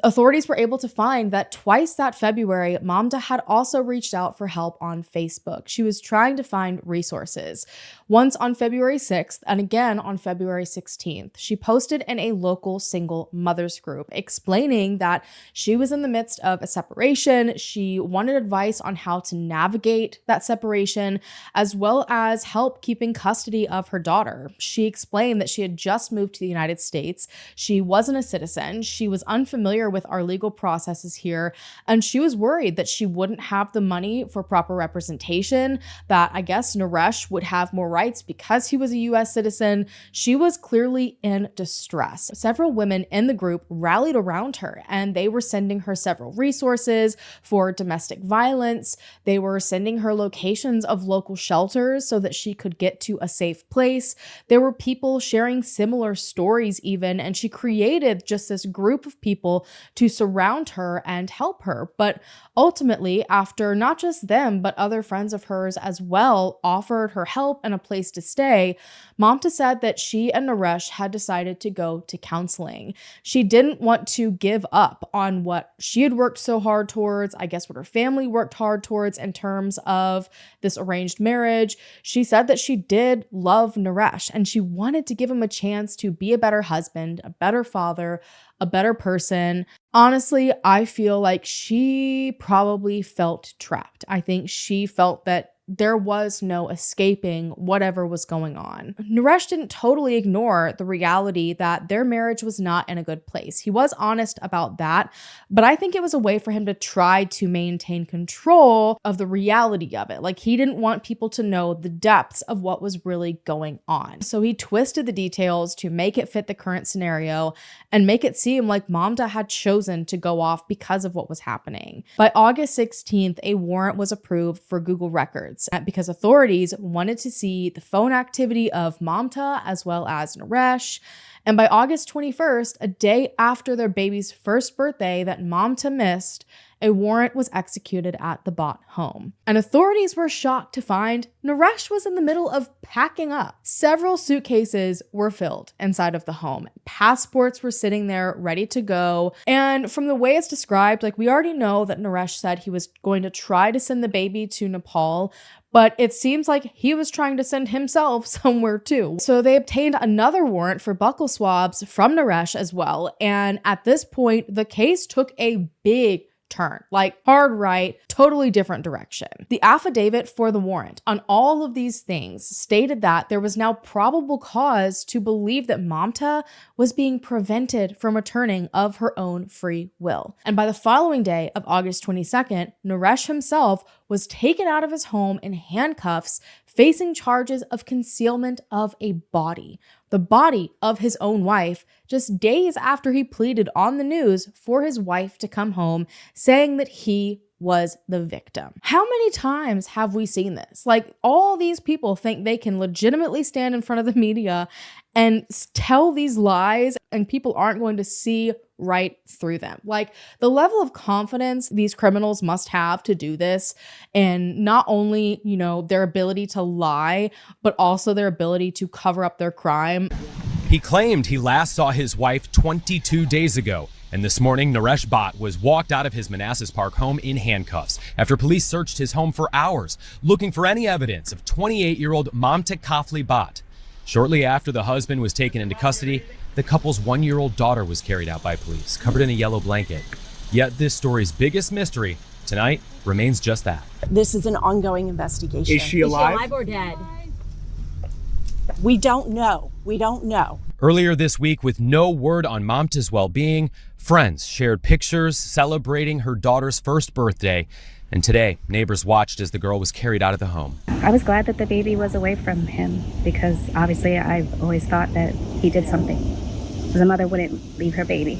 Authorities were able to find that twice that February, Mamta had also reached out for help on Facebook. She was trying to find resources. Once on February 6th and again on February 16th, she posted in a local single mothers group explaining that she was in the midst of a separation. She wanted advice on how to navigate that separation, as well as help keeping custody of her daughter. She explained that she had just moved to the United States. She wasn't a citizen. She was unfamiliar with our legal processes here, and she was worried that she wouldn't have the money for proper representation, that I guess Naresh would have more rights because he was a US citizen. She was clearly in distress. Several women in the group rallied around her, and they were sending her several resources for domestic violence. They were sending her locations of local shelters so that she could get to a safe place. There were people sharing similar stories even, and she created just this group of people to surround her and help her. But ultimately, after not just them, but other friends of hers as well offered her help and a place to stay, Mamta said that she and Naresh had decided to go to counseling. She didn't want to give up on what she had worked so hard towards, I guess what her family worked hard towards in terms of this arranged marriage. She said that she did love Naresh and she wanted to give him a chance to be a better husband, a better father, a better person. Honestly, I feel like she probably felt trapped. I think she felt that there was no escaping whatever was going on. Naresh didn't totally ignore the reality that their marriage was not in a good place. He was honest about that, but I think it was a way for him to try to maintain control of the reality of it. Like, he didn't want people to know the depths of what was really going on. So he twisted the details to make it fit the current scenario and make it seem like Mamta had chosen to go off because of what was happening. By August 16th, a warrant was approved for Google records because authorities wanted to see the phone activity of Mamta as well as Naresh. And by August 21st, a day after their baby's first birthday that Mamta missed, a warrant was executed at the Bhatt home. And authorities were shocked to find Naresh was in the middle of packing up. Several suitcases were filled inside of the home. Passports were sitting there ready to go. And from the way it's described, like, we already know that Naresh said he was going to try to send the baby to Nepal, but it seems like he was trying to send himself somewhere too. So they obtained another warrant for buccal swabs from Naresh as well. And at this point, the case took a big turn, like hard right, totally different direction. The affidavit for the warrant on all of these things stated that there was now probable cause to believe that Mamta was being prevented from returning of her own free will. And by the following day of August 22nd, Naresh himself was taken out of his home in handcuffs, facing charges of concealment of a body, the body of his own wife, just days after he pleaded on the news for his wife to come home, saying that he was the victim. How many times have we seen this? Like, all these people think they can legitimately stand in front of the media and tell these lies, and people aren't going to see right through them. Like, the level of confidence these criminals must have to do this, and not only, you know, their ability to lie, but also their ability to cover up their crime. He claimed he last saw his wife 22 days ago. And this morning, Naresh Bhatt was walked out of his Manassas Park home in handcuffs after police searched his home for hours, looking for any evidence of 28-year-old Mamta Kafle Bhatt. Shortly after the husband was taken into custody, the couple's 1-year-old daughter was carried out by police, covered in a yellow blanket. Yet this story's biggest mystery tonight remains just that. This is an ongoing investigation. Is she alive? Is she alive or dead? We don't know. We don't know. Earlier this week, with no word on Mamta's well-being, friends shared pictures celebrating her daughter's first birthday. And today, neighbors watched as the girl was carried out of the home. I was glad that the baby was away from him because obviously I've always thought that he did something. Because a mother wouldn't leave her baby.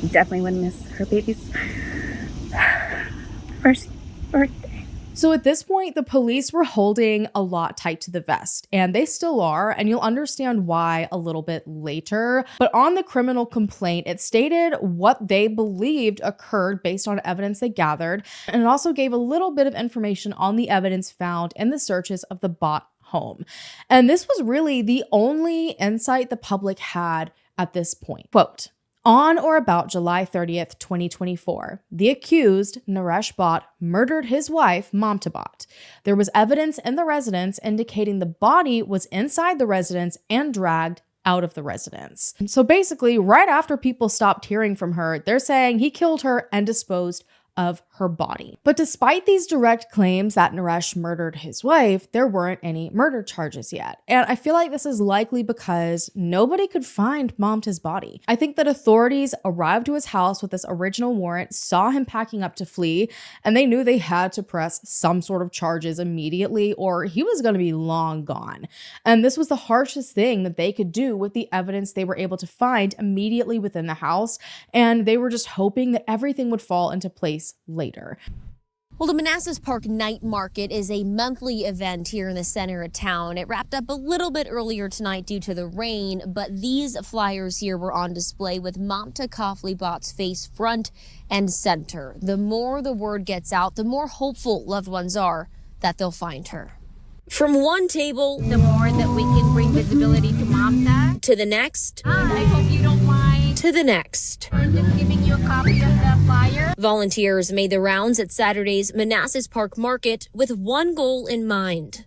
Definitely wouldn't miss her baby's first birthday. So at this point, the police were holding a lot tight to the vest, and they still are, and you'll understand why a little bit later. But on the criminal complaint, it stated what they believed occurred based on evidence they gathered, and it also gave a little bit of information on the evidence found in the searches of the Bhatt home. And this was really the only insight the public had at this point. Quote, "On or about July 30th, 2024, the accused, Naresh Bhatt, murdered his wife, Mamta Bhatt. There was evidence in the residence indicating the body was inside the residence and dragged out of the residence." So basically, right after people stopped hearing from her, they're saying he killed her and disposed of her body. But despite these direct claims that Naresh murdered his wife, there weren't any murder charges yet. And I feel like this is likely because nobody could find Mamta's body. I think that authorities arrived to his house with this original warrant, saw him packing up to flee, and they knew they had to press some sort of charges immediately or he was going to be long gone. And this was the harshest thing that they could do with the evidence they were able to find immediately within the house. And they were just hoping that everything would fall into place later. Well, the Manassas Park Night Market is a monthly event here in the center of town. It wrapped up a little bit earlier tonight due to the rain, but these flyers here were on display with Mamta Kafle Bhatt's face front and center. The more the word gets out, the more hopeful loved ones are that they'll find her. From one table, The more that we can bring visibility to Mamta. to the next, I hope you don't mind. to the next. I'm just giving you a copy of the flyer. Volunteers made the rounds at Saturday's Manassas Park Market with one goal in mind.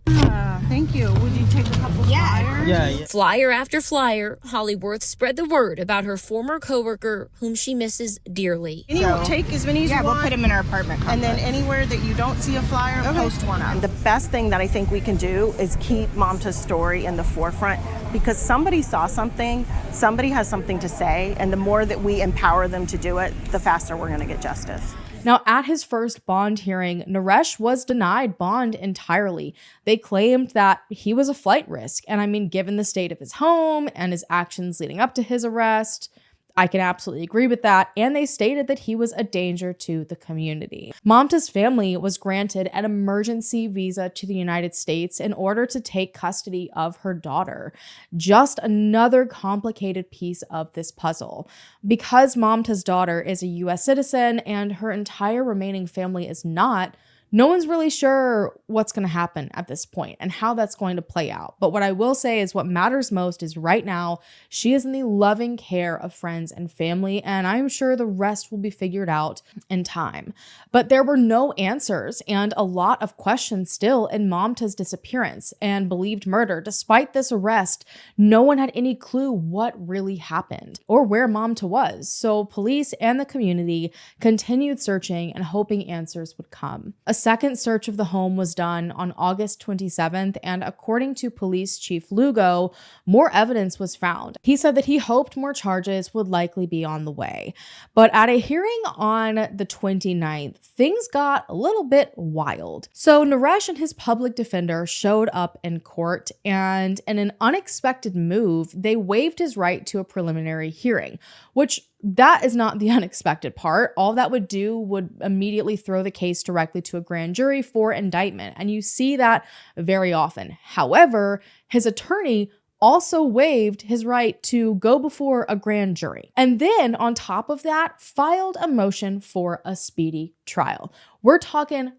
Thank you. Would you take a couple flyers? Flyer after flyer, Hollyworth spread the word about her former coworker, whom she misses dearly. Take as many as you want. We'll put them in our apartment complex. And then anywhere that you don't see a flyer, post one up. The best thing that I think we can do is keep Mamta's story in the forefront, because somebody saw something, somebody has something to say, and the more that we empower them to do it, the faster we're going to get justice. Now, at his first bond hearing, Naresh was denied bond entirely. They claimed that he was a flight risk. And I mean, given the state of his home and his actions leading up to his arrest, I can absolutely agree with that. And they stated that he was a danger to the community. Mamta's family was granted an emergency visa to the United States in order to take custody of her daughter. Just another complicated piece of this puzzle. Because Mamta's daughter is a US citizen and her entire remaining family is not, no one's really sure what's going to happen at this point and how that's going to play out. But what I will say is what matters most is right now, she is in the loving care of friends and family, and I'm sure the rest will be figured out in time. But there were no answers and a lot of questions still in Mamta's disappearance and believed murder. Despite this arrest, no one had any clue what really happened or where Mamta was. So police and the community continued searching and hoping answers would come. A second search of the home was done on August 27th, and according to Police Chief Lugo, more evidence was found. He said that he hoped more charges would likely be on the way. But at a hearing on the 29th, things got a little bit wild. So Naresh and his public defender showed up in court, and in an unexpected move, they waived his right to a preliminary hearing, which that is not the unexpected part. All that would do would immediately throw the case directly to a grand jury for indictment. And you see that very often. However, his attorney also waived his right to go before a grand jury. And then on top of that, filed a motion for a speedy trial. We're talking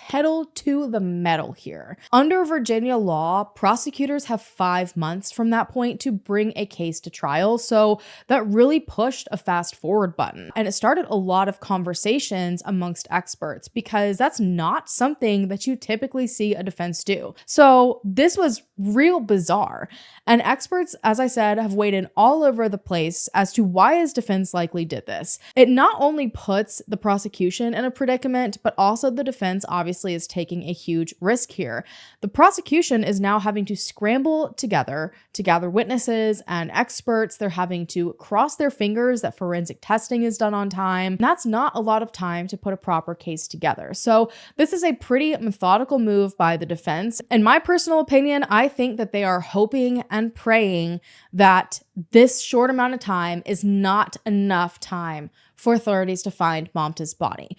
pedal to the metal here. Under Virginia law, prosecutors have 5 months from that point to bring a case to trial. So that really pushed a fast forward button. And it started a lot of conversations amongst experts because that's not something that you typically see a defense do. So this was real bizarre. And experts, as I said, have weighed in all over the place as to why his defense likely did this. It not only puts the prosecution in a predicament, but also the defense obviously is taking a huge risk here. The prosecution is now having to scramble together to gather witnesses and experts. They're having to cross their fingers that forensic testing is done on time. That's not a lot of time to put a proper case together. So this is a pretty methodical move by the defense. In my personal opinion, I think that they are hoping and praying that this short amount of time is not enough time for authorities to find Mamta's body.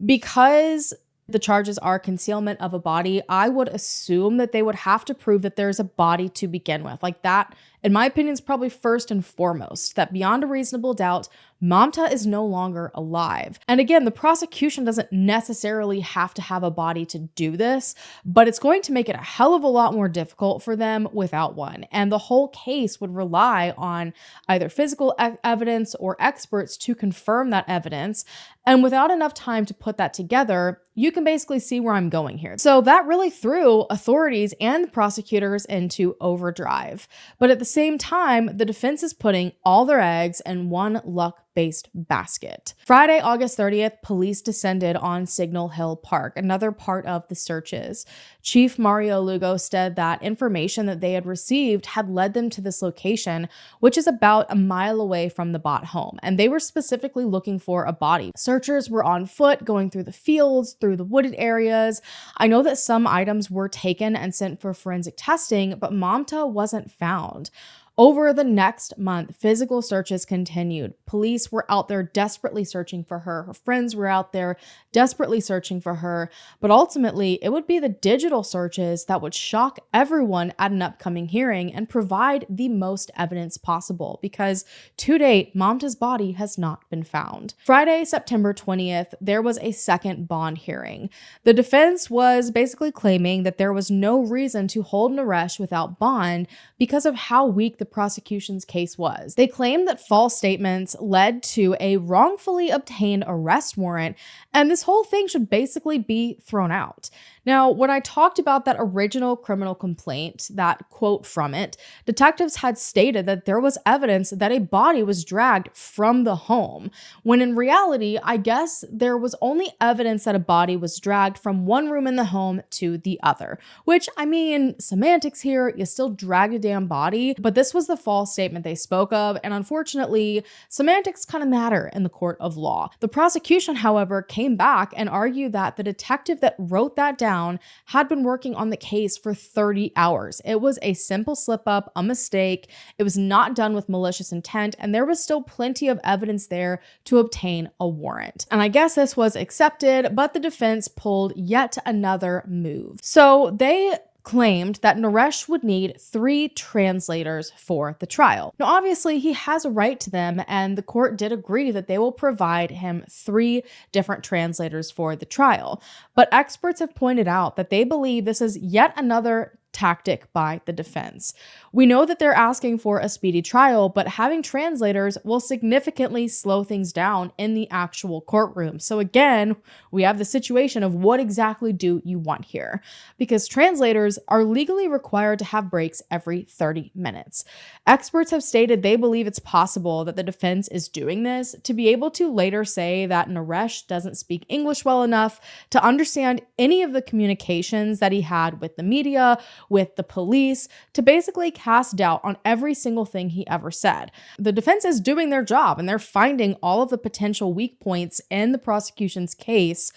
Because the charges are concealment of a body, I would assume that they would have to prove that there's a body to begin with. Like that, in my opinion, is probably first and foremost, that beyond a reasonable doubt, Mamta is no longer alive. And again, the prosecution doesn't necessarily have to have a body to do this, but it's going to make it a hell of a lot more difficult for them without one. And the whole case would rely on either physical evidence or experts to confirm that evidence. And without enough time to put that together, you can basically see where I'm going here. So that really threw authorities and prosecutors into overdrive. But at the same time, the defense is putting all their eggs in one luck-based basket. Friday, August 30th, police descended on Signal Hill Park, another part of the searches. Chief Mario Lugo said that information that they had received had led them to this location, which is about a mile away from the Bhatt home, and they were specifically looking for a body. Searchers were on foot, going through the fields, through the wooded areas. I know that some items were taken and sent for forensic testing, but Mamta wasn't found. Over the next month, physical searches continued. Police were out there desperately searching for her. Her friends were out there desperately searching for her. But ultimately, it would be the digital searches that would shock everyone at an upcoming hearing and provide the most evidence possible, because to date, Mamta's body has not been found. Friday, September 20th, there was a second bond hearing. The defense was basically claiming that there was no reason to hold Naresh without bond because of how weak the the prosecution's case was. They claimed that false statements led to a wrongfully obtained arrest warrant, and this whole thing should basically be thrown out. Now, when I talked about that original criminal complaint, that quote from it, detectives had stated that there was evidence that a body was dragged from the home, when in reality, I guess there was only evidence that a body was dragged from one room in the home to the other, which, I mean, semantics here, you still dragged a damn body, but this was the false statement they spoke of, and unfortunately, semantics kind of matter in the court of law. The prosecution, however, came back and argued that the detective that wrote that down had been working on the case for 30 hours. It was a simple slip up, a mistake. It was not done with malicious intent, and there was still plenty of evidence there to obtain a warrant. And I guess this was accepted, but the defense pulled yet another move. So they claimed that Naresh would need 3 translators for the trial. Now, obviously, he has a right to them, and the court did agree that they will provide him 3 different translators for the trial. But experts have pointed out that they believe this is yet another tactic by the defense. We know that they're asking for a speedy trial, but having translators will significantly slow things down in the actual courtroom. So again, we have the situation of what exactly do you want here? Because translators are legally required to have breaks every 30 minutes. Experts have stated they believe it's possible that the defense is doing this to be able to later say that Naresh doesn't speak English well enough to understand any of the communications that he had with the media, with the police, to basically cast doubt on every single thing he ever said. The defense is doing their job, and they're finding all of the potential weak points in the prosecution's case,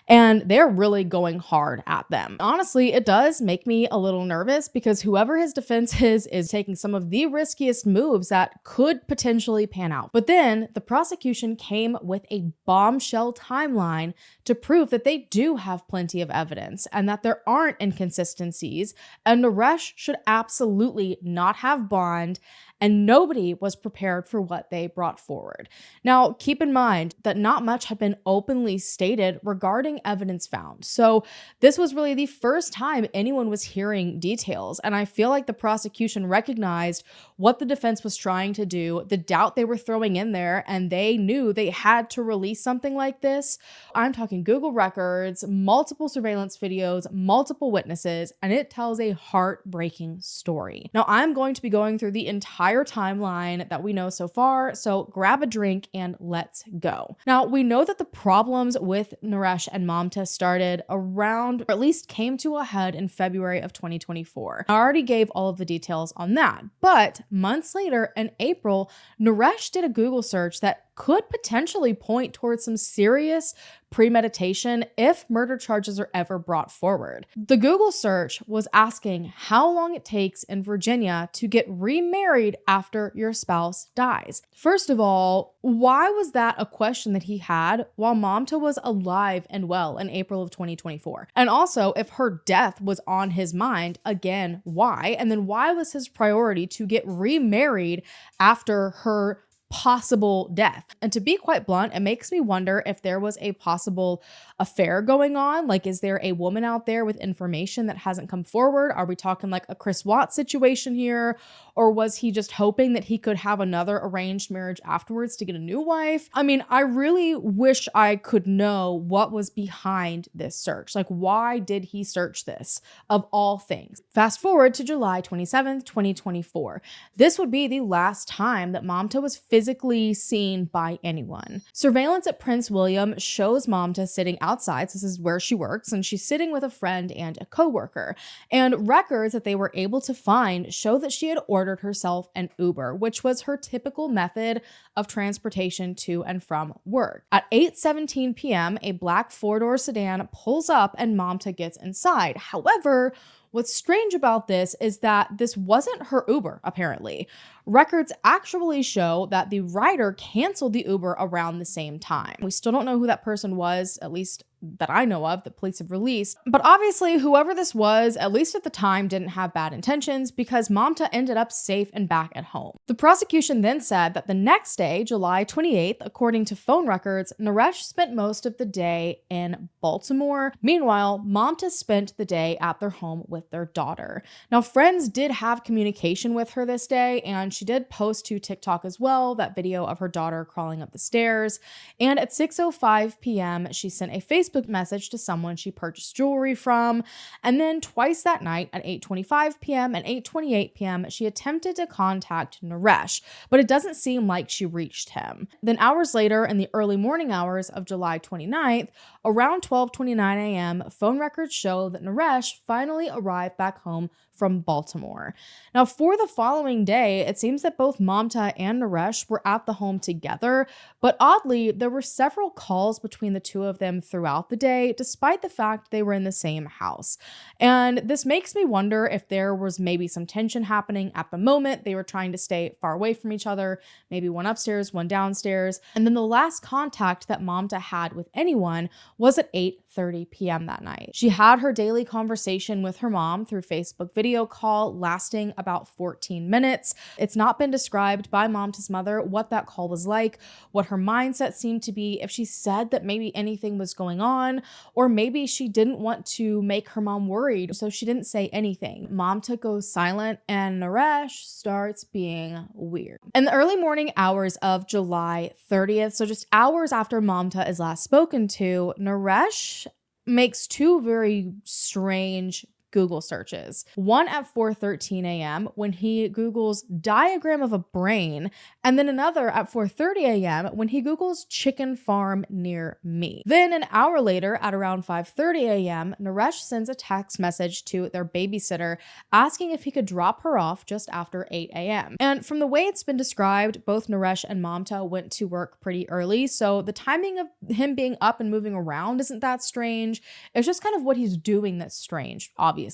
and they're really going hard at them. Honestly, it does make me a little nervous because whoever his defense is taking some of the riskiest moves that could potentially pan out. But then the prosecution came with a bombshell timeline to prove that they do have plenty of evidence and that there aren't inconsistencies, and Naresh should absolutely not have bond, and nobody was prepared for what they brought forward. Now, keep in mind that not much had been openly stated regarding evidence found. So this was really the first time anyone was hearing details, and I feel like the prosecution recognized what the defense was trying to do, the doubt they were throwing in there, and they knew they had to release something like this. I'm talking Google records, multiple surveillance videos, multiple witnesses, and it tells a heartbreaking story. Now, I'm going to be going through the entire timeline that we know so far, so grab a drink and let's go. Now, we know that the problems with Naresh and Mamta started around, or at least came to a head in February of 2024. I already gave all of the details on that, but months later in April, Naresh did a Google search that could potentially point towards some serious premeditation if murder charges are ever brought forward. The Google search was asking how long it takes in Virginia to get remarried after your spouse dies. First of all, why was that a question that he had while Mamta was alive and well in April of 2024? And also, if her death was on his mind, again, why? And then why was his priority to get remarried after her possible death? And to be quite blunt, it makes me wonder if there was a possible affair going on. Like, is there a woman out there with information that hasn't come forward? Are we talking like a Chris Watts situation here? Or was he just hoping that he could have another arranged marriage afterwards to get a new wife? I mean, I really wish I could know what was behind this search. Like, why did he search this of all things? Fast forward to July 27th, 2024. This would be the last time that Mamta was physically seen by anyone. Surveillance at Prince William shows Mamta sitting outside. So this is where she works, and she's sitting with a friend and a coworker. And records that they were able to find show that she had ordered herself an Uber, which was her typical method of transportation to and from work. At 8:17 p.m., a black 4-door sedan pulls up and Mamta gets inside. However, what's strange about this is that this wasn't her Uber, apparently. records actually show that the rider canceled the Uber around the same time. We still don't know who that person was, at least that I know of, that police have released. But obviously, whoever this was, at least at the time, didn't have bad intentions because Mamta ended up safe and back at home. The prosecution then said that the next day, July 28th, according to phone records, Naresh spent most of the day in Baltimore. Meanwhile, Mamta spent the day at their home with their daughter. Now, friends did have communication with her this day, and she did post to TikTok as well that video of her daughter crawling up the stairs. And at 6:05 p.m., she sent a Facebook message to someone she purchased jewelry from. And then twice that night at 8:25 p.m. and 8:28 p.m., she attempted to contact Naresh, but it doesn't seem like she reached him. Then hours later, in the early morning hours of July 29th, around 12:29 a.m., phone records show that Naresh finally arrived back home from Baltimore. Now, for the following day, it seems that both Mamta and Naresh were at the home together, but oddly, there were several calls between the two of them throughout the day, despite the fact they were in the same house. And this makes me wonder if there was maybe some tension happening at the moment. They were trying to stay far away from each other, maybe one upstairs, one downstairs. And then the last contact that Mamta had with anyone was at 8:30 p.m. that night. She had her daily conversation with her mom through Facebook video call lasting about 14 minutes. It's not been described by Mamta's mother what that call was like, what her mindset seemed to be, if she said that maybe anything was going on, or maybe she didn't want to make her mom worried, so she didn't say anything. Mamta goes silent and Naresh starts being weird. In the early morning hours of July 30th, so just hours after Mamta is last spoken to, Naresh makes two very strange Google searches. One at 4:13 a.m. when he Googles diagram of a brain, and then another at 4:30 a.m. when he Googles chicken farm near me. Then an hour later at around 5:30 a.m., Naresh sends a text message to their babysitter asking if he could drop her off just after 8 a.m. And from the way it's been described, both Naresh and Mamta went to work pretty early, so the timing of him being up and moving around isn't that strange. It's just kind of what he's doing that's strange, obviously.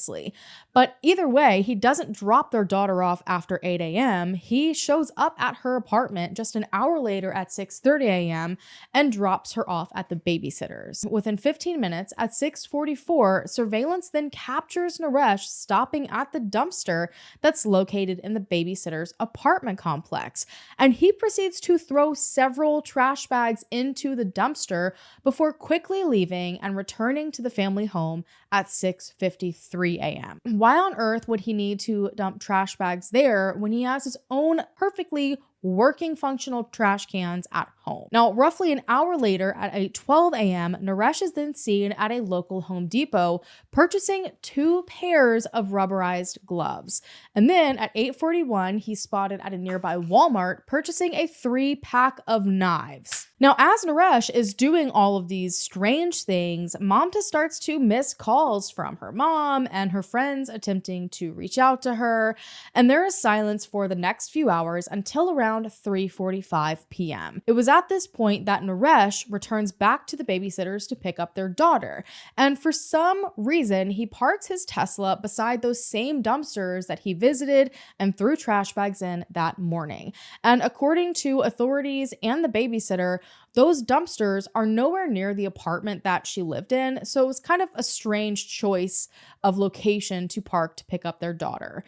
But either way, he doesn't drop their daughter off after 8 a.m. He shows up at her apartment just an hour later at 6:30 a.m. and drops her off at the babysitter's. Within 15 minutes, at 6:44, surveillance then captures Naresh stopping at the dumpster that's located in the babysitter's apartment complex. And he proceeds to throw several trash bags into the dumpster before quickly leaving and returning to the family home at 6:53 a.m. Why on earth would he need to dump trash bags there when he has his own perfectly working functional trash cans at home? Now, roughly an hour later at 8:12 a.m., Naresh is then seen at a local Home Depot purchasing 2 pairs of rubberized gloves. And then at 8:41, he's spotted at a nearby Walmart purchasing a 3-pack of knives. Now, as Naresh is doing all of these strange things, Mamta starts to miss calls from her mom and her friends attempting to reach out to her, and there is silence for the next few hours until around 3:45 p.m. It was at this point that Naresh returns back to the babysitters to pick up their daughter, and for some reason, he parks his Tesla beside those same dumpsters that he visited and threw trash bags in that morning. And according to authorities and the babysitter, those dumpsters are nowhere near the apartment that she lived in, so it was kind of a strange choice of location to park to pick up their daughter.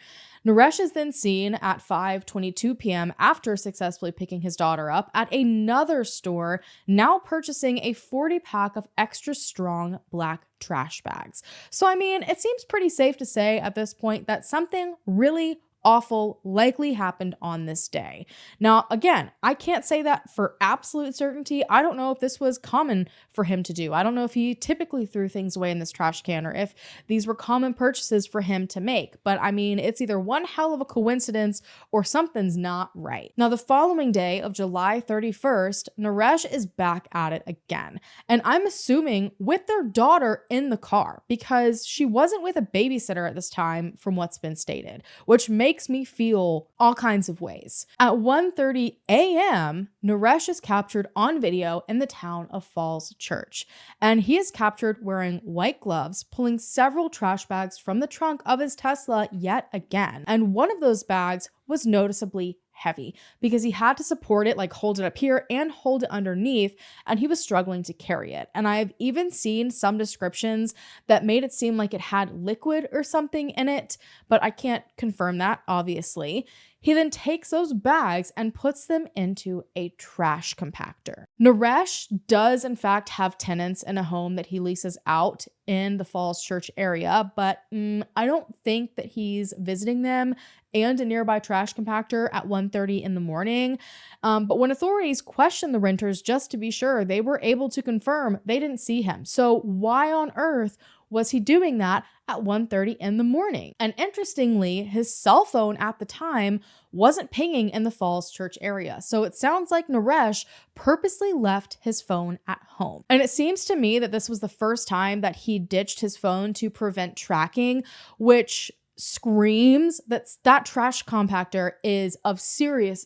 Naresh is then seen at 5:22 p.m. after successfully picking his daughter up at another store, now purchasing a 40-pack of extra strong black trash bags. So, I mean, it seems pretty safe to say at this point that something really awful likely happened on this day. Now, again, I can't say that for absolute certainty. I don't know if this was common for him to do. I don't know if he typically threw things away in this trash can or if these were common purchases for him to make. But I mean, it's either one hell of a coincidence or something's not right. Now, the following day of July 31st, Naresh is back at it again. And I'm assuming with their daughter in the car because she wasn't with a babysitter at this time from what's been stated, which makes me feel all kinds of ways. At 1:30 a.m., Naresh is captured on video in the town of Falls Church, and he is captured wearing white gloves, pulling several trash bags from the trunk of his Tesla yet again. And one of those bags was noticeably heavy because he had to support it, like hold it up here and hold it underneath, and he was struggling to carry it. And I've even seen some descriptions that made it seem like it had liquid or something in it, but I can't confirm that, obviously. He then takes those bags and puts them into a trash compactor. Naresh does, in fact, have tenants in a home that he leases out in the Falls Church area, but I don't think that he's visiting them and a nearby trash compactor at 1:30 in the morning. But when authorities questioned the renters just to be sure, they were able to confirm they didn't see him. So why on earth was he doing that at 1:30 in the morning? And interestingly, his cell phone at the time wasn't pinging in the Falls Church area. So it sounds like Naresh purposely left his phone at home. And it seems to me that this was the first time that he ditched his phone to prevent tracking, which screams that that trash compactor is of serious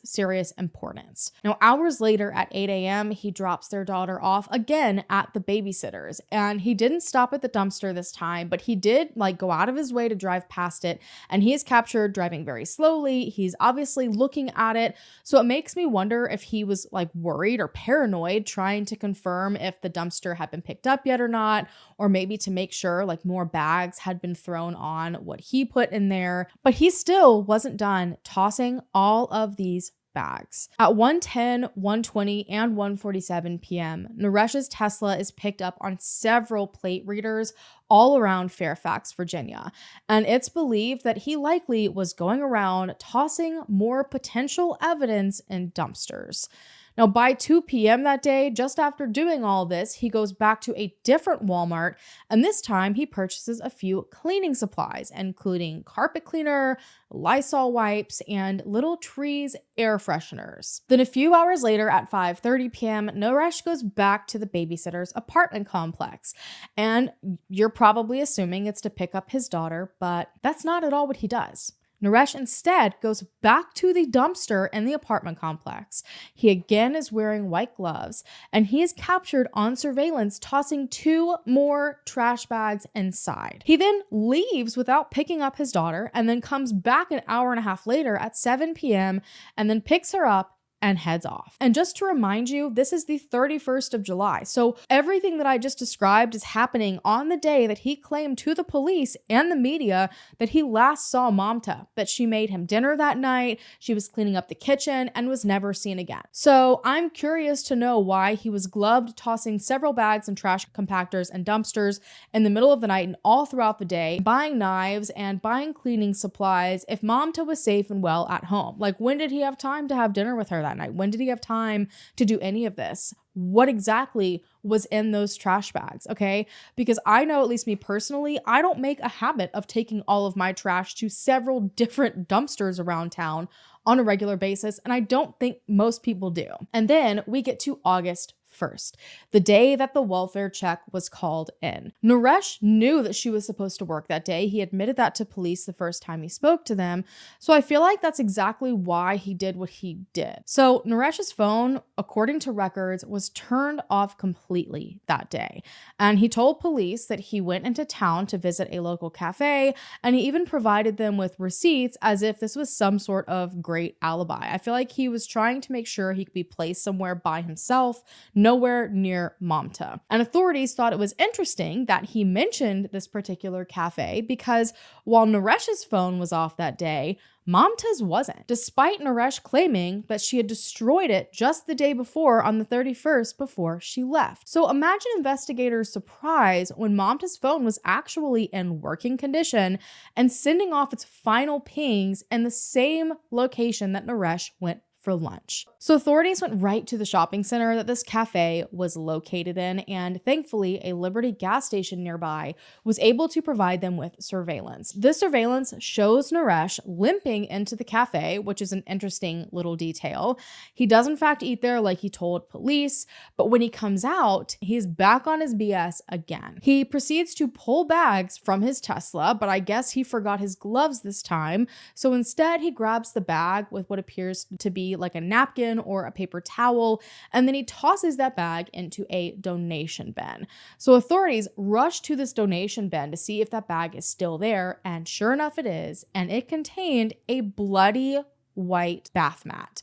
importance. Now, hours later at 8 a.m., he drops their daughter off again at the babysitter's, and he didn't stop at the dumpster this time, but he did go out of his way to drive past it, and he is captured driving very slowly. He's obviously looking at it, so it makes me wonder if he was worried or paranoid, trying to confirm if the dumpster had been picked up yet or not, or maybe to make sure more bags had been thrown on what he put in there. But he still wasn't done tossing all of these bags. At 1:10, 1:20, and 1:47 p.m., Naresh's Tesla is picked up on several plate readers all around Fairfax, Virginia, and it's believed that he likely was going around tossing more potential evidence in dumpsters. Now, by 2 p.m. that day, just after doing all this, he goes back to a different Walmart, and this time he purchases a few cleaning supplies, including carpet cleaner, Lysol wipes, and Little Trees air fresheners. Then a few hours later at 5:30 p.m., Naresh goes back to the babysitter's apartment complex, and you're probably assuming it's to pick up his daughter, but that's not at all what he does. Naresh instead goes back to the dumpster in the apartment complex. He again is wearing white gloves, and he is captured on surveillance tossing 2 more trash bags inside. He then leaves without picking up his daughter, and then comes back an hour and a half later at 7 p.m. and then picks her up and heads off. And just to remind you, this is the 31st of July. So everything that I just described is happening on the day that he claimed to the police and the media that he last saw Mamta, that she made him dinner that night, she was cleaning up the kitchen, and was never seen again. So I'm curious to know why he was gloved tossing several bags and trash compactors and dumpsters in the middle of the night and all throughout the day, buying knives and buying cleaning supplies if Mamta was safe and well at home. When did he have time to have dinner with her that night? When did he have time to do any of this? What exactly was in those trash bags? Okay. Because I know, at least me personally, I don't make a habit of taking all of my trash to several different dumpsters around town on a regular basis. And I don't think most people do. And then we get to August 1st, the day that the welfare check was called in. Naresh knew that she was supposed to work that day. He admitted that to police the first time he spoke to them. So I feel like that's exactly why he did what he did. So Naresh's phone, according to records, was turned off completely that day. And he told police that he went into town to visit a local cafe, and he even provided them with receipts as if this was some sort of great alibi. I feel like he was trying to make sure he could be placed somewhere by himself, nowhere near Mamta. And authorities thought it was interesting that he mentioned this particular cafe because while Naresh's phone was off that day, Mamta's wasn't, despite Naresh claiming that she had destroyed it just the day before on the 31st before she left. So imagine investigators' surprise when Mamta's phone was actually in working condition and sending off its final pings in the same location that Naresh went for lunch. So authorities went right to the shopping center that this cafe was located in, and thankfully a Liberty gas station nearby was able to provide them with surveillance. This surveillance shows Naresh limping into the cafe, which is an interesting little detail. He does in fact eat there like he told police, but when he comes out, he's back on his BS again. He proceeds to pull bags from his Tesla, but I guess he forgot his gloves this time, so instead he grabs the bag with what appears to be like a napkin or a paper towel, and then he tosses that bag into a donation bin. So authorities rush to this donation bin to see if that bag is still there, and sure enough it is, and it contained a bloody white bath mat.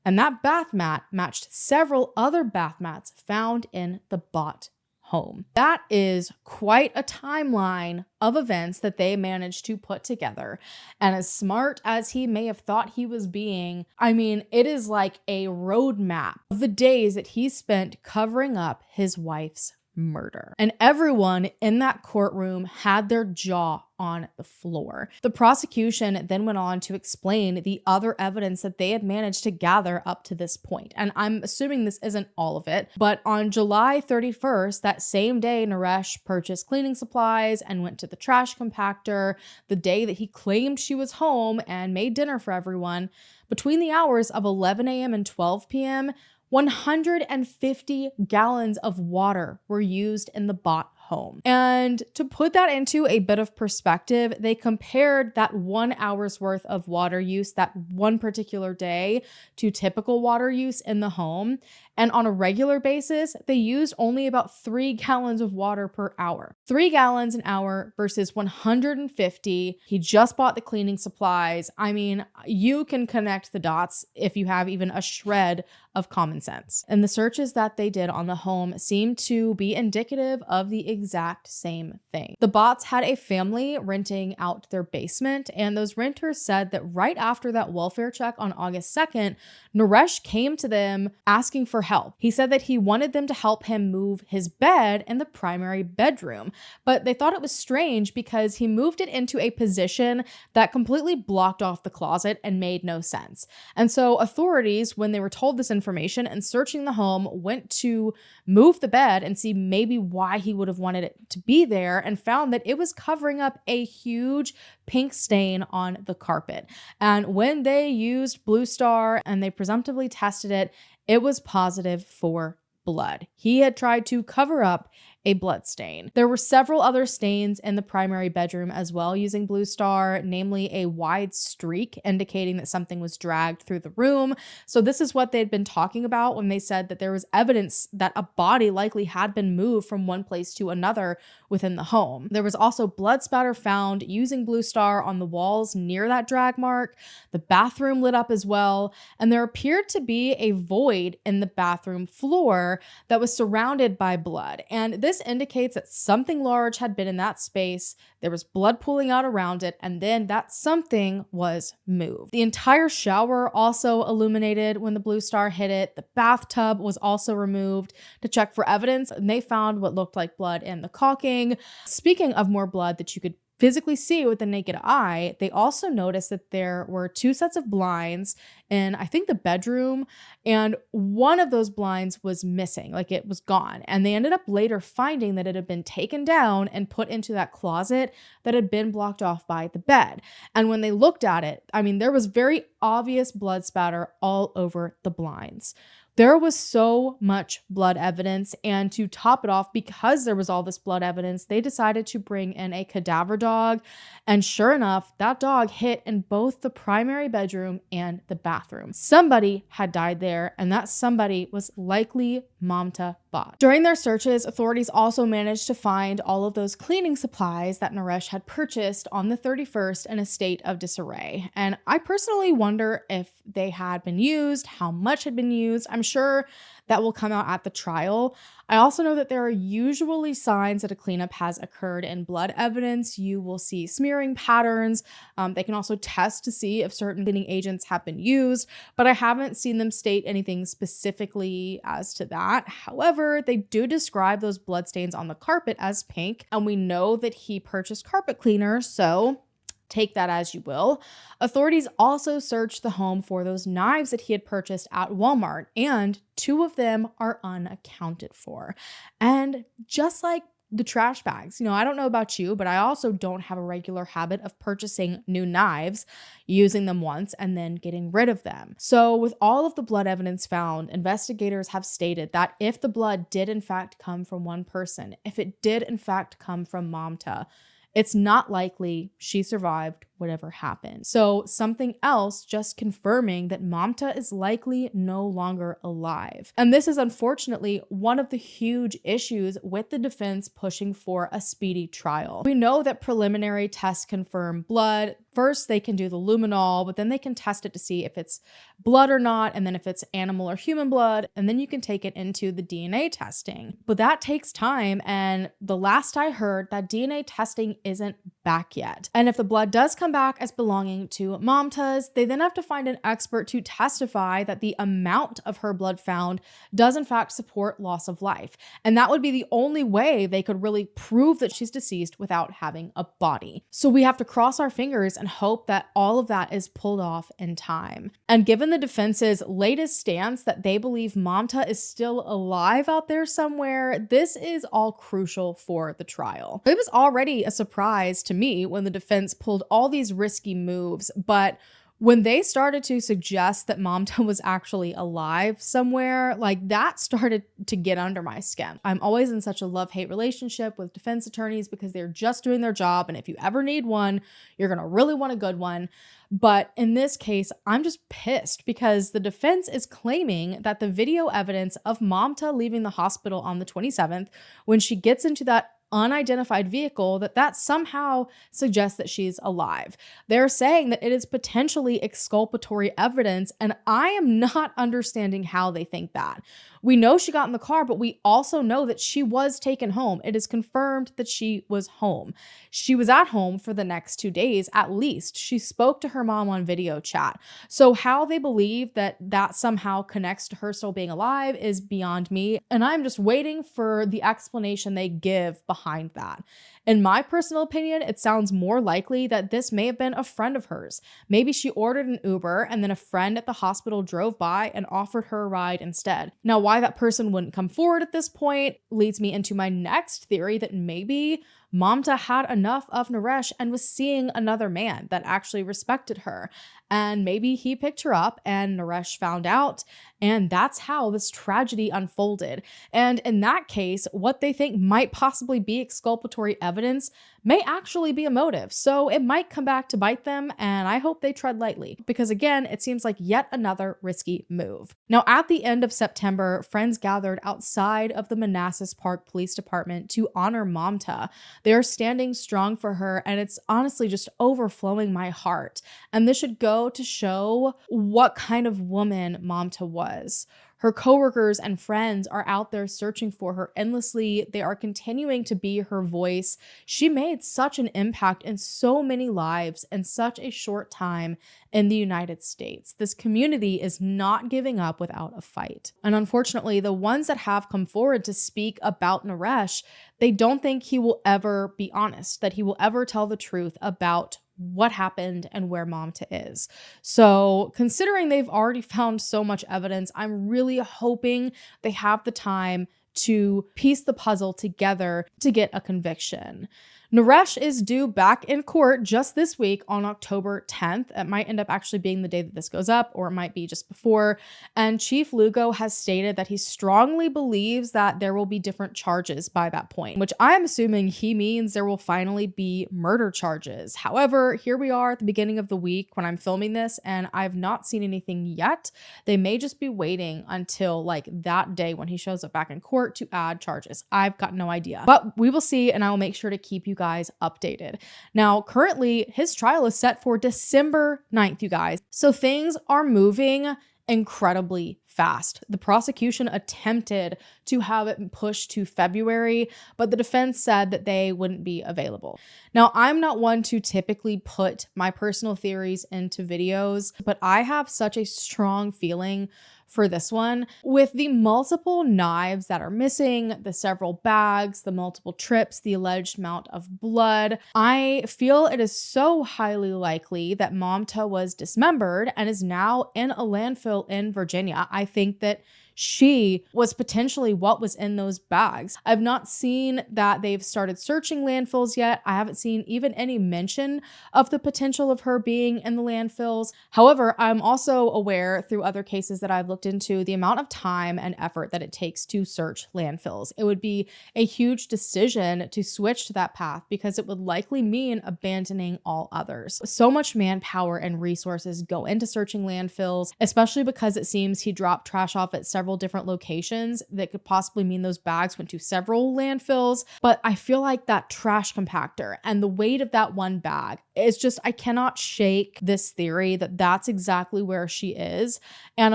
And that bath mat matched several other bath mats found in the Bhatt home. That is quite a timeline of events that they managed to put together. And as smart as he may have thought he was being, I mean, it is like a roadmap of the days that he spent covering up his wife's murder. And everyone in that courtroom had their jaw on the floor. The prosecution then went on to explain the other evidence that they had managed to gather up to this point. And I'm assuming this isn't all of it, but on July 31st, that same day, Naresh purchased cleaning supplies and went to the trash compactor, the day that he claimed she was home and made dinner for everyone. Between the hours of 11 a.m. and 12 p.m., 150 gallons of water were used in the Bhatt home. And to put that into a bit of perspective, they compared that 1 hour's worth of water use that one particular day to typical water use in the home. And on a regular basis, they used only about 3 gallons of water per hour. 3 gallons an hour versus 150. He just bought the cleaning supplies. I mean, you can connect the dots if you have even a shred of common sense. And the searches that they did on the home seemed to be indicative of the exact same thing. The Bhatts had a family renting out their basement, and those renters said that right after that welfare check on August 2nd, Naresh came to them asking for help. He said that he wanted them to help him move his bed in the primary bedroom, but they thought it was strange because he moved it into a position that completely blocked off the closet and made no sense. And so authorities, when they were told this information and searching the home, went to move the bed and see maybe why he would have wanted it to be there, and found that it was covering up a huge pink stain on the carpet. And when they used Blue Star and they presumptively tested it, it was positive for blood. He had tried to cover up a blood stain. There were several other stains in the primary bedroom as well using Blue Star, namely a wide streak indicating that something was dragged through the room. So this is what they'd been talking about when they said that there was evidence that a body likely had been moved from one place to another within the home. There was also blood spatter found using Blue Star on the walls near that drag mark. The bathroom lit up as well, and there appeared to be a void in the bathroom floor that was surrounded by blood. And this indicates that something large had been in that space. There was blood pooling out around it, and then that something was moved. The entire shower also illuminated when the Blue Star hit it. The bathtub was also removed to check for evidence, and they found what looked like blood in the caulking. Speaking of more blood that you could physically see with the naked eye, they also noticed that there were 2 sets of blinds in, I think, the bedroom, and one of those blinds was missing, like it was gone. And they ended up later finding that it had been taken down and put into that closet that had been blocked off by the bed. And when they looked at it, I mean, there was very obvious blood spatter all over the blinds. There was so much blood evidence, and to top it off, because there was all this blood evidence, they decided to bring in a cadaver dog, and sure enough, that dog hit in both the primary bedroom and the bathroom. Somebody had died there, and that somebody was likely Mamta Bhatt. During their searches, authorities also managed to find all of those cleaning supplies that Naresh had purchased on the 31st in a state of disarray. And I personally wonder if they had been used, how much had been used. I'm sure that will come out at the trial. I also know that there are usually signs that a cleanup has occurred in blood evidence. You will see smearing patterns. They can also test to see if certain cleaning agents have been used, but I haven't seen them state anything specifically as to that. However, they do describe those bloodstains on the carpet as pink, and we know that he purchased carpet cleaner, so take that as you will. Authorities also searched the home for those knives that he had purchased at Walmart, and 2 of them are unaccounted for. And just like the trash bags, I don't know about you, but I also don't have a regular habit of purchasing new knives, using them once, and then getting rid of them. So with all of the blood evidence found, investigators have stated that if the blood did in fact come from one person, if it did in fact come from Mamta, it's not likely she survived whatever happened. So something else just confirming that Mamta is likely no longer alive. And this is unfortunately one of the huge issues with the defense pushing for a speedy trial. We know that preliminary tests confirm blood. First, they can do the luminol, but then they can test it to see if it's blood or not, and then if it's animal or human blood, and then you can take it into the DNA testing. But that takes time, and the last I heard, that DNA testing isn't back yet. And if the blood does come back as belonging to Mamta's, they then have to find an expert to testify that the amount of her blood found does in fact support loss of life. And that would be the only way they could really prove that she's deceased without having a body. So we have to cross our fingers and hope that all of that is pulled off in time. And given the defense's latest stance that they believe Mamta is still alive out there somewhere, this is all crucial for the trial. It was already a surprise to me when the defense pulled all these risky moves, but when they started to suggest that Mamta was actually alive somewhere, like that started to get under my skin. I'm always in such a love-hate relationship with defense attorneys because they're just doing their job. And if you ever need one, you're going to really want a good one. But in this case, I'm just pissed because the defense is claiming that the video evidence of Mamta leaving the hospital on the 27th, when she gets into that unidentified vehicle, that somehow suggests that she's alive. They're saying that it is potentially exculpatory evidence, and I am not understanding how they think that. We know she got in the car, but we also know that she was taken home. It is confirmed that she was home. She was at home for the next 2 days, at least. She spoke to her mom on video chat. So how they believe that somehow connects to her still being alive is beyond me. And I'm just waiting for the explanation they give behind that. In my personal opinion, it sounds more likely that this may have been a friend of hers. Maybe she ordered an Uber and then a friend at the hospital drove by and offered her a ride instead. Now, why that person wouldn't come forward at this point leads me into my next theory that maybe Mamta had enough of Naresh and was seeing another man that actually respected her. And maybe he picked her up and Naresh found out, and that's how this tragedy unfolded. And in that case, what they think might possibly be exculpatory evidence may actually be a motive. So it might come back to bite them, and I hope they tread lightly because again, it seems like yet another risky move. Now, at the end of September, friends gathered outside of the Manassas Park Police Department to honor Mamta. They're standing strong for her, and it's honestly just overflowing my heart. And this should go to show what kind of woman Mamta was. Her coworkers and friends are out there searching for her endlessly. They are continuing to be her voice. She made such an impact in so many lives in such a short time in the United States. This community is not giving up without a fight. And unfortunately, the ones that have come forward to speak about Naresh, they don't think he will ever be honest, that he will ever tell the truth about what happened and where Mamta is. So considering they've already found so much evidence, I'm really hoping they have the time to piece the puzzle together to get a conviction. Naresh is due back in court just this week on October 10th. It might end up actually being the day that this goes up, or it might be just before. And Chief Lugo has stated that he strongly believes that there will be different charges by that point, which I'm assuming he means there will finally be murder charges. However, here we are at the beginning of the week when I'm filming this, and I've not seen anything yet. They may just be waiting until like that day when he shows up back in court to add charges. I've got no idea, but we will see, and I will make sure to keep you guys updated. Now, currently, his trial is set for December 9th, you guys. So things are moving incredibly fast. The prosecution attempted to have it pushed to February, but the defense said that they wouldn't be available. Now, I'm not one to typically put my personal theories into videos, but I have such a strong feeling for this one. With the multiple knives that are missing, the several bags, the multiple trips, the alleged amount of blood, I feel it is so highly likely that Mamta was dismembered and is now in a landfill in Virginia. I think that she was potentially what was in those bags. I've not seen that they've started searching landfills yet. I haven't seen even any mention of the potential of her being in the landfills. However, I'm also aware through other cases that I've looked into the amount of time and effort that it takes to search landfills. It would be a huge decision to switch to that path because it would likely mean abandoning all others. So much manpower and resources go into searching landfills, especially because it seems he dropped trash off at several different locations that could possibly mean those bags went to several landfills. But I feel like that trash compactor and the weight of that one bag is just, I cannot shake this theory that that's exactly where she is. And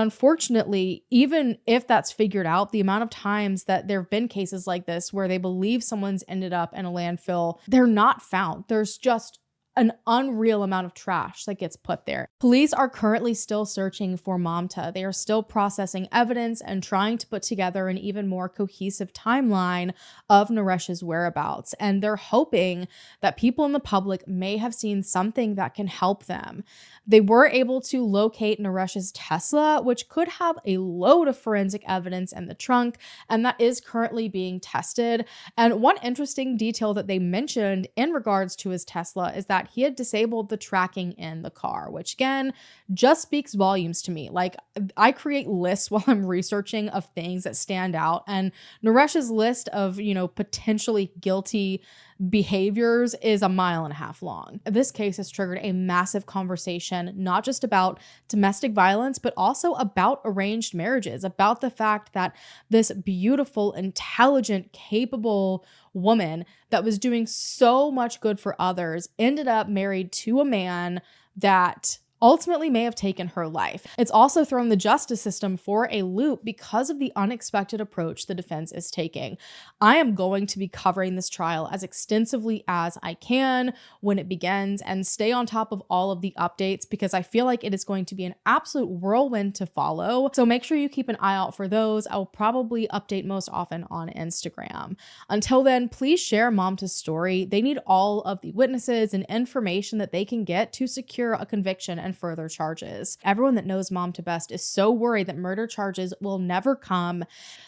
unfortunately, even if that's figured out, the amount of times that there have been cases like this where they believe someone's ended up in a landfill, they're not found. There's just an unreal amount of trash that gets put there. Police are currently still searching for Mamta. They are still processing evidence and trying to put together an even more cohesive timeline of Naresh's whereabouts. And they're hoping that people in the public may have seen something that can help them. They were able to locate Naresh's Tesla, which could have a load of forensic evidence in the trunk, and that is currently being tested. And one interesting detail that they mentioned in regards to his Tesla is that he had disabled the tracking in the car, which again, just speaks volumes to me. Like, I create lists while I'm researching of things that stand out, and Naresh's list of, potentially guilty behaviors is 1.5 miles long. This case has triggered a massive conversation, not just about domestic violence, but also about arranged marriages, about the fact that this beautiful, intelligent, capable woman that was doing so much good for others ended up married to a man that ultimately may have taken her life. It's also thrown the justice system for a loop because of the unexpected approach the defense is taking. I am going to be covering this trial as extensively as I can when it begins and stay on top of all of the updates because I feel like it is going to be an absolute whirlwind to follow. So make sure you keep an eye out for those. I will probably update most often on Instagram. Until then, please share Mamta's story. They need all of the witnesses and information that they can get to secure a conviction and further charges. Everyone that knows Mamta best is so worried that murder charges will never come.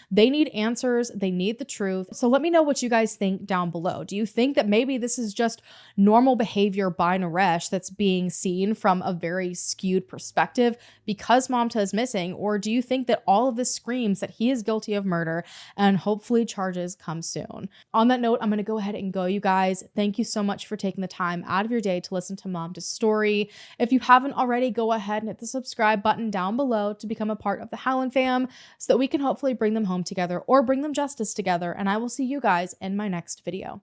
They need answers. They need the truth. So let me know what you guys think down below. Do you think that maybe this is just normal behavior by Naresh that's being seen from a very skewed perspective because Mamta is missing? Or do you think that all of this screams that he is guilty of murder and hopefully charges come soon? On that note, I'm going to go ahead and go, you guys. Thank you so much for taking the time out of your day to listen to Mamta's story. If you haven't already, go ahead and hit the subscribe button down below to become a part of the Hallan fam so that we can hopefully bring them home together or bring them justice together. And I will see you guys in my next video.